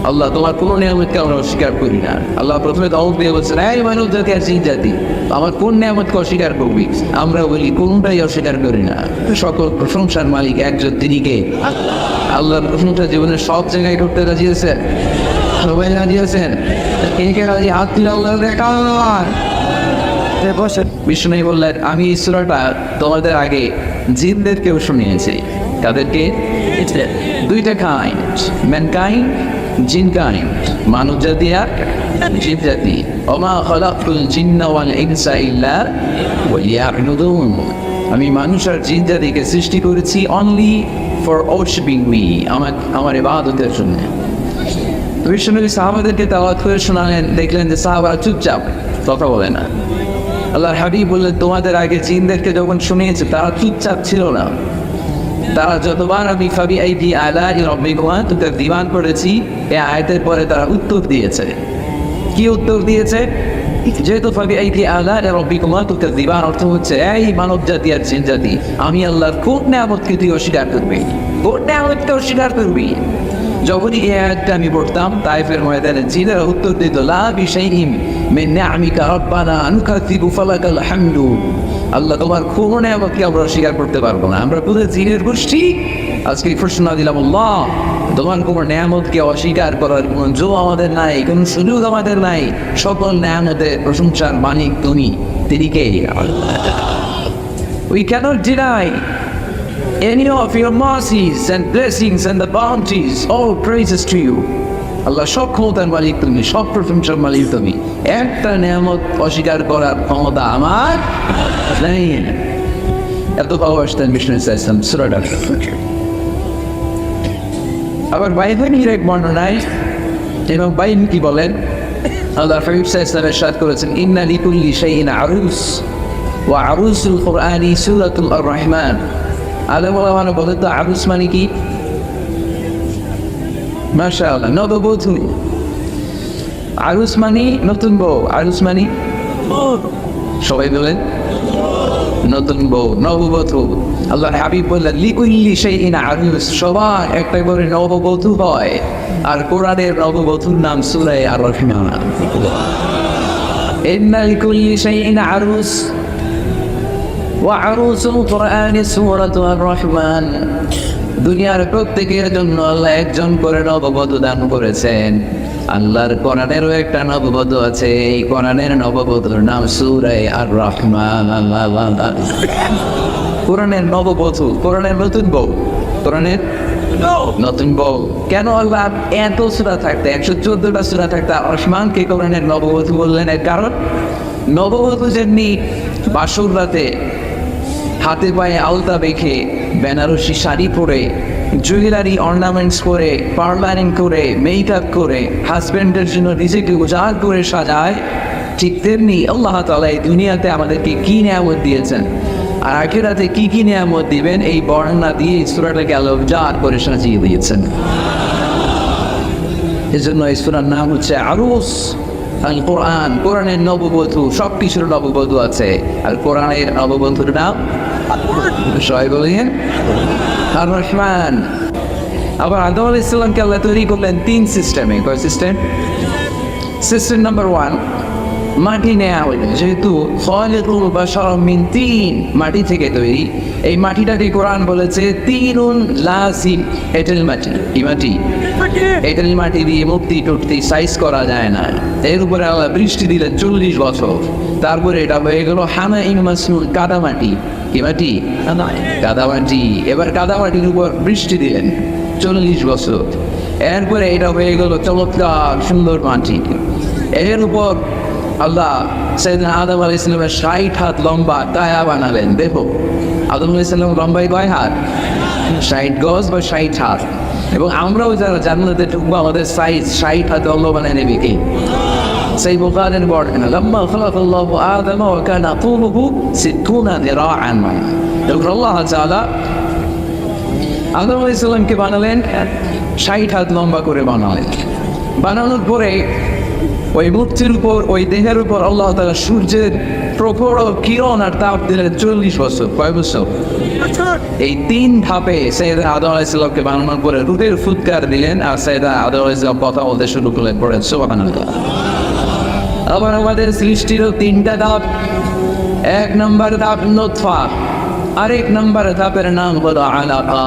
আল্লাহ তোমার কোন নিয়ামতকে আমরা অস্বীকার করি না। আল্লাহ প্রথমে দাউদ দিয়ে বলছেন, এই মানব জাতি আর জিন জাতি, আমার কোন নিয়ামতকে অস্বীকার করবি? আমরা বলি কোনটাই অস্বীকার করি না। সকল প্রশংসার মালিক একজন, তিনি কে? আল্লাহর প্রশংসা জীবনের সব জায়গায় করতে রাজি আছেন? সবাই রাজি আছেন? কে রাজি? হাত দিলে আল্লাহ দেখান। বিষ্ণু বললেন, আমি এই সূরাটা তোমাদের আগে জিনদেরকেও শুনিয়েছি। তাদেরকে দুইটা কাইন্ড, ম্যানকাইন্ড, জিন কাইন্ড, মানব জাতি আর জিন জাতি। ওমা খালাকতুল জিন্না ওয়াল ইনসা ইল্লা লিয়াবুদুন। আমি মানুষ আর জিন জাতিকে সৃষ্টি করেছি অনলি ফর ওয়ার্শিপিং মি, আমার ইবাদতের জন্য। বিষ্ণু সাহাবাদেরকে তেলাওয়াত করে শোনালেন, দেখলেন যে সাহাবারা চুপচাপ, কথা বলে না। আল্লাহর হাবিব বললেন, তোমাদের আগে জিনদেরকে যখন শুনিয়েছে তারা চুপচাপ ছিল না। তারা যতবার আমি ফাবিআইদি আলাই রাব্বিকুমা তুকাযযিবান পড়েছি, এই আয়াতের পরে তারা উত্তর দিয়েছে। কি উত্তর দিয়েছে? যেহেতু ফাবিআইদি আলাই রাব্বিকুমা তুকাযযিবান অর্থ হচ্ছে, এই মানব জাতি আর জিন জাতি, আমি আল্লাহর কোন নিয়ামতকে তুই অস্বীকার করবি? কোন নিয়ামতকে অস্বীকার করবি? যখনই এই আয়াতটা আমি পড়তাম, তাইফের ময়দানে জিনেরা উত্তর দিত, লা বিশাইইন মিন নি'আমিকা রাব্বানা নুকাযযিবু ফালাকাল হামদু। আল্লাহ তোমার কোন নিয়ামতকে আমরা অস্বীকার করতে পারবো না। আমরা পুরো জিনের গোষ্ঠী আজকে প্রশ্ন দিলাম, আল্লাহ তোমার কোন নিয়ামতকে অস্বীকার করার কোন জো আমাদের নাই, কোন সুযোগ আমাদের নাই। সকল নিয়ামতের প্রশংসার মালিক তুমি, তিনি কে? We cannot deny any of your mercies and blessings and the bounties. All praises to you. আল্লাহ সব ক্ষমতার মালিক তুমি, সব প্রশংসার মালিক তুমি। একটা নিয়ামত অস্বীকার করার ক্ষমতা আমার নাই। এত ভালোবাসতেন বিষ্ণু ইসলাম সূরাটা। আবার বাইবেলের এক বর্ণনায় এবং বাইন কি বলেন, আল্লাহ হাবিব সাল্লাল্লাহু আলাইহি ওয়াসাল্লাম ইরশাদ করেছেন, ইন্না লিকুল্লি শাইইন আরুস ওয়া আরুসুল কুরআনি সূরাতুল আর-রাহমান। আলেম বলে তো আরুস মানে কি? মাশাআল্লাহ, নববধূ। আরুস মানে নতুন বউ, আরুস মানে সবাই বলেন নতুন বউ, নববধূ। আল্লাহর হাবিব বললেন, লিকুল্লি শাইইন আরুস, সবার একটা করে নববধূ হয়। আর কোরআনের নববধূর নাম সূরা আর-রাহমান। ইন্না লিকুল্লি শাইইন আরুস ওয়া আরুসুল কুরআনি সূরাতুল আর-রাহমান। দুনিয়ার প্রত্যেকের জন্য আল্লাহ একজন করে নববধূ দান করেছেন। আল্লাহর কোরআনেরও একটা নববধূ আছে, এই কোরআনের নববধূর নাম সূরা আর-রাহমান। কোরআনের নববধূ, কোরআনের নতুন বউ, কোরআনের নতুন বউ। কেন আল্লাহ এত সূরা থাকতে, 114টা সূরা থাকতে আসমানকে কোরআনের নববধূ বললেন? এর কারণ, নববধূ যেমনি বাসর রাতে হাতে পায়ে আলতা বেঁধে, বেনারসি শাড়ি পরে, জুয়েলারি অর্নামেন্টস করে, পার্লারিং করে, মেকআপ করে, হাজব্যান্ডের জন্য নিজেকে উজাড় করে সাজায়, ঠিক তেমনি আল্লাহ তাআলা এই দুনিয়াতে আমাদেরকে কি নিয়ামত দিয়েছেন আর আখিরাতে কি কি নিয়ামত দিবেন, এই বর্ণনা দিয়ে এই সূরাটাকে আল্লাহ উজাড় করে সাজিয়ে দিয়েছেন। এজন্য এই সূরার নাম হচ্ছে আরুস। আল কোরআন, কোরআনের নববধূ, সব কিছুর নববধূ আছে। আর কোরআনের নববধূর নাম সবাই বলেন আর-রাহমান। আবার আদম আলাইহিস সালামকে আল্লাহ তৈরি করলেন 3 সিস্টেমে। কয় সিস্টেম? সিস্টেম নাম্বার 1, মাটি নেওয়া হইল। যেহেতু খালিকুল বাশার মিন তিন, মাটি থেকে তৈরি, এই মাটিটাকে কোরআন বলেছে তিনুন লাযিম, এঁটেল মাটি। কি মাটি? এঁটেল মাটি দিয়ে মূর্তি টুর্তি সাইজ করা যায় না। এর উপরে আল্লাহ বৃষ্টি দিলেন 40 বছর, তারপরে এটা হয়ে গেল হামাইন মাসনুন, কাদা মাটি। কি মাটি? কাদা মাটি। এবার কাদা মাটির উপর বৃষ্টি দিলেন, 40 বছর। এরপরে এটা হয়ে গেল চমৎকার সুন্দর মাটি। এর উপর আল্লাহ সাইয়েদনা আদম আলাইহিস সালামের 60 হাত লম্বা কায়া বানালেন। দেখো আদম আলাইহিস সালাম লম্বাই কয় হাত? 60 গজ বা 60 হাত। এবং আমরাও যারা জান্নাতে ঢুকবো আমাদের সাইজ 60 হাত লম্বা বানায় নেবে কে? সেই বুখারীর বর্ণনা, লাম্মা খালাকাল্লাহু আদম ওয়া কানা তুলুহু 60 যিরাআন। যখন আল্লাহ তাআলা আদম আলাইহিস সালামকে বানালেন 60 হাত লম্বা করে বানালেন। বানানোর পরে ওই মূর্তির উপর, ওই দেহের উপর আল্লাহ তাআলা সূর্যের প্রখর কিরণ আর তাপ দিলেন 40 বছর। কয় বছর? এই 3 ধাপে সাইয়েদনা আদম আলাইহিস সালামকে বানানোর পরে রূহের ফুৎকার দিলেন আর সাইয়েদনা আদম আলাইহিস সালাম কথা বলতে শুরু করলেন। পড়েন সুবহানাল্লাহ। আবার আমাদের সৃষ্টিরও 3টা ধাপ। 1 নম্বর ধাপ নুতফা, আরেক নম্বর ধাপের নাম হলো আলাকা,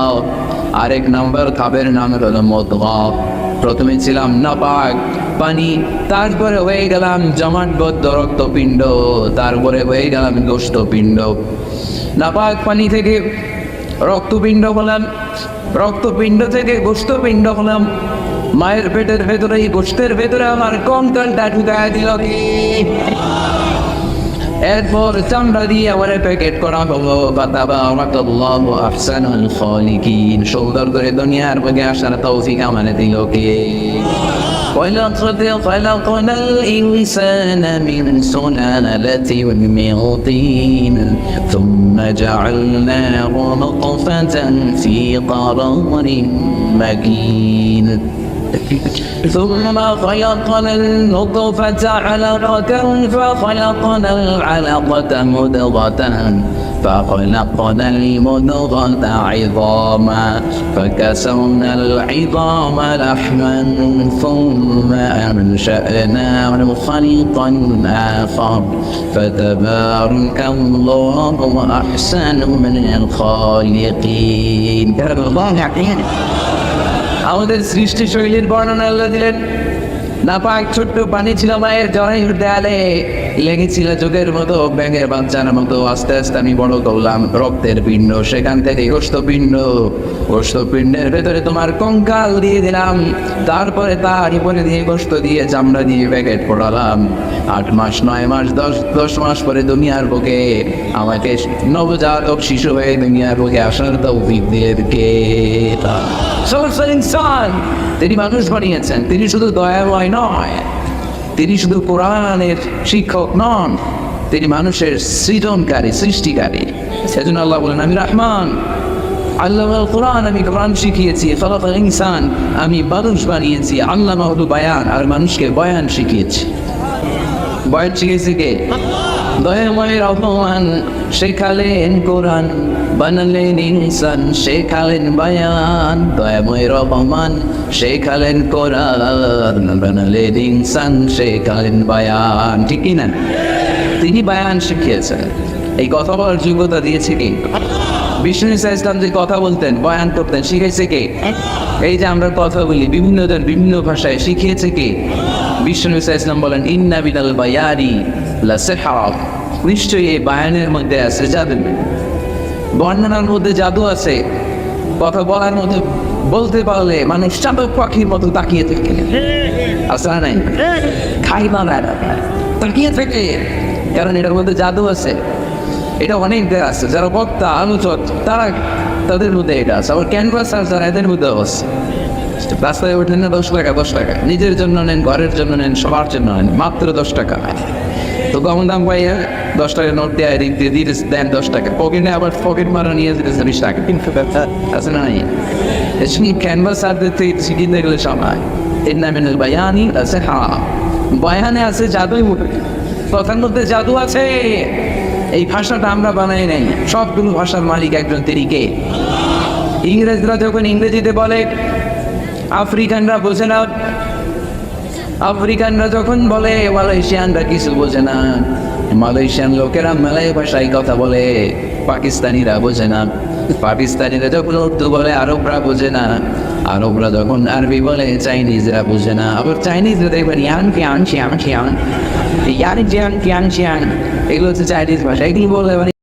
আরেক নম্বর ধাপের নাম হলো মুদগা। প্রথমে ছিলাম নাপাক পানি, তারপরে হয়ে গেলাম জমাটবদ্ধ রক্তপিণ্ড, তারপরে হয়ে গেলাম গোশতপিণ্ড। নাপাক পানি থেকে রক্তপিণ্ড হলাম, রক্তপিণ্ড থেকে গোশতপিণ্ড হলাম। মায়ের পেটের ভেতরে, এই গোশতের ভেতরে আমার কঙ্কালটা ঢুকায় দিল। এরপর চামড়া দিয়ে আমার প্যাকেট করা হলো। তাবারাকাল্লাহু আহসানুল খালিকিন। সুন্দর করে দুনিয়ার বুকে আসার তৌফিক আমাদের দিল কে? ولقد خلقنا الإنسان من سلالة من طين ثم جعلناه نطفة في قرار مكين ثم خلقنا النطفة علقة فخلقنا العلقة مضغة فخلقنا المضغة عظاما فكسونا العظام لحما ثم أنشأناه خلقا آخر فتبارك الله أحسن من الخالقين. আমাদের সৃষ্টি শৈলীর বর্ণনা আল্লাহ দিলেন। নাপাক ছোট্ট পানি ছিল মায়ের জরায়ুর দেয়ালে, লেগেছিল চোখের মতো, ব্যাঙের বাচ্চার মতো। আস্তে আস্তে আমি বড় করলাম রক্তের পিণ্ড, সেখান থেকে গোশতপিণ্ড, গোশতপিণ্ডের ভেতরে তোমার কঙ্কাল দিয়ে দিলাম, তারপরে তার উপরে দিয়ে গোশত দিয়ে চামড়া দিয়ে প্যাকেট পড়ালাম। 8 মাস 9 মাস 10 মাস পরে দুনিয়ার বুকে আমাকে নবজাতক শিশু হয়ে দুনিয়ার বুকে আসার তৌফিক দিয়ে কে? ইনসান। তিনি মানুষ বানিয়েছেন। তিনি শুধু দয়াময় নয়, তিনি শুধু কোরআনের শিক্ষক নন, তিনি মানুষের সৃজনকারী, সৃষ্টিকারী। সেজন্য আল্লাহ বলেন আমি রহমান, আল্লামাল কোরআন, আমি কোরআন শিখিয়েছি। খালাকাল ইনসান, আমি মানুষ বানিয়েছি। আল্লামাহুল বায়ান, আর মানুষকে বয়ান শিখিয়েছি। বয়ান শিখিয়েছি কে? দয়াময় রহমান শেখালেন কোরআন, বানালেন ইনসান, শেখালেন বায়ান। দয়াময় রহমান শেখালেন কোরআন, বানালেন ইনসান, শেখালেন বায়ান। ঠিক কি না? তিনি বায়ান শিখিয়েছেন। এই কথা বলার যোগ্যতা দিয়েছে কি? বিষ্ণু ইসলাম যে কথা বলতেন, বয়ান করতেন, শিখেছে কে? এই যে আমরা কথা বলি বিভিন্ন জন বিভিন্ন ভাষায়, শিখিয়েছে কে? বিষ্ণু ইসলাম বলেন ইন্না বিনাল বায়ানি লা সিহরা, নিশ্চয়ই এই বায়ানের মধ্যে আছে জাদু, বর্ণনার মধ্যে জাদু আছে। কথা বলার মধ্যে বলতে পারলে মানুষ চাতক পাখির মতো তাকিয়ে থাকে। আসা নাই খাই না তাকিয়ে থাকে, কারণ এটার মধ্যে জাদু আছে। এটা অনেক দেশ আছে যারা বক্তা আলোচক, তারা তাদের মধ্যে এটা আছে। আবার ক্যানভাস আর যারা এদের মধ্যে আছে। রাস্তায় ওঠেন না 10 টাকা 10 টাকা, নিজের জন্য নেন, ঘরের জন্য নেন, সবার জন্য নেন, মাত্র 10 টাকা। তো কম দাম পাইয়া 10 টাকা নোট দেয়, রিক দিয়ে দিয়ে দেন 10 টাকা, পকেটে আবার পকেট মারা নিয়ে যেতেছে 20 টাকা। আছে না? এই ক্যানভাস আর দেখতে শিখিয়ে গেলে সময় ইন্না মিনাল বায়ানি লা সিহরা, বয়ানে আছে জাদুই। কথার মধ্যে জাদু আছে। এই ভাষাটা আমরা বানাই নাই, সবগুলো ভাষার মালিক একজন, তিনি কে? ইংরেজরা যখন ইংরেজিতে বলে আফ্রিকানরা বোঝে না, আফ্রিকানরা যখন বলে মালয়েশিয়ানরা কিছু বোঝে না, মালয়েশিয়ান লোকেরা মালয় ভাষায় কথা বলে, পাকিস্তানিরা বোঝে না, পাকিস্তানিরা যখন উর্দু বলে আরবরা বোঝে না, আরবরা যখন আরবি বলে চাইনিজরা বোঝে না। আবার চাইনিজরা দেখবেন ইয়ান কিয়ান শিয়ান শিয়ান, ইয়ান জিয়ান কিয়ান শিয়ান, এগুলো হচ্ছে চাইনিজ ভাষা। এগুলো বলে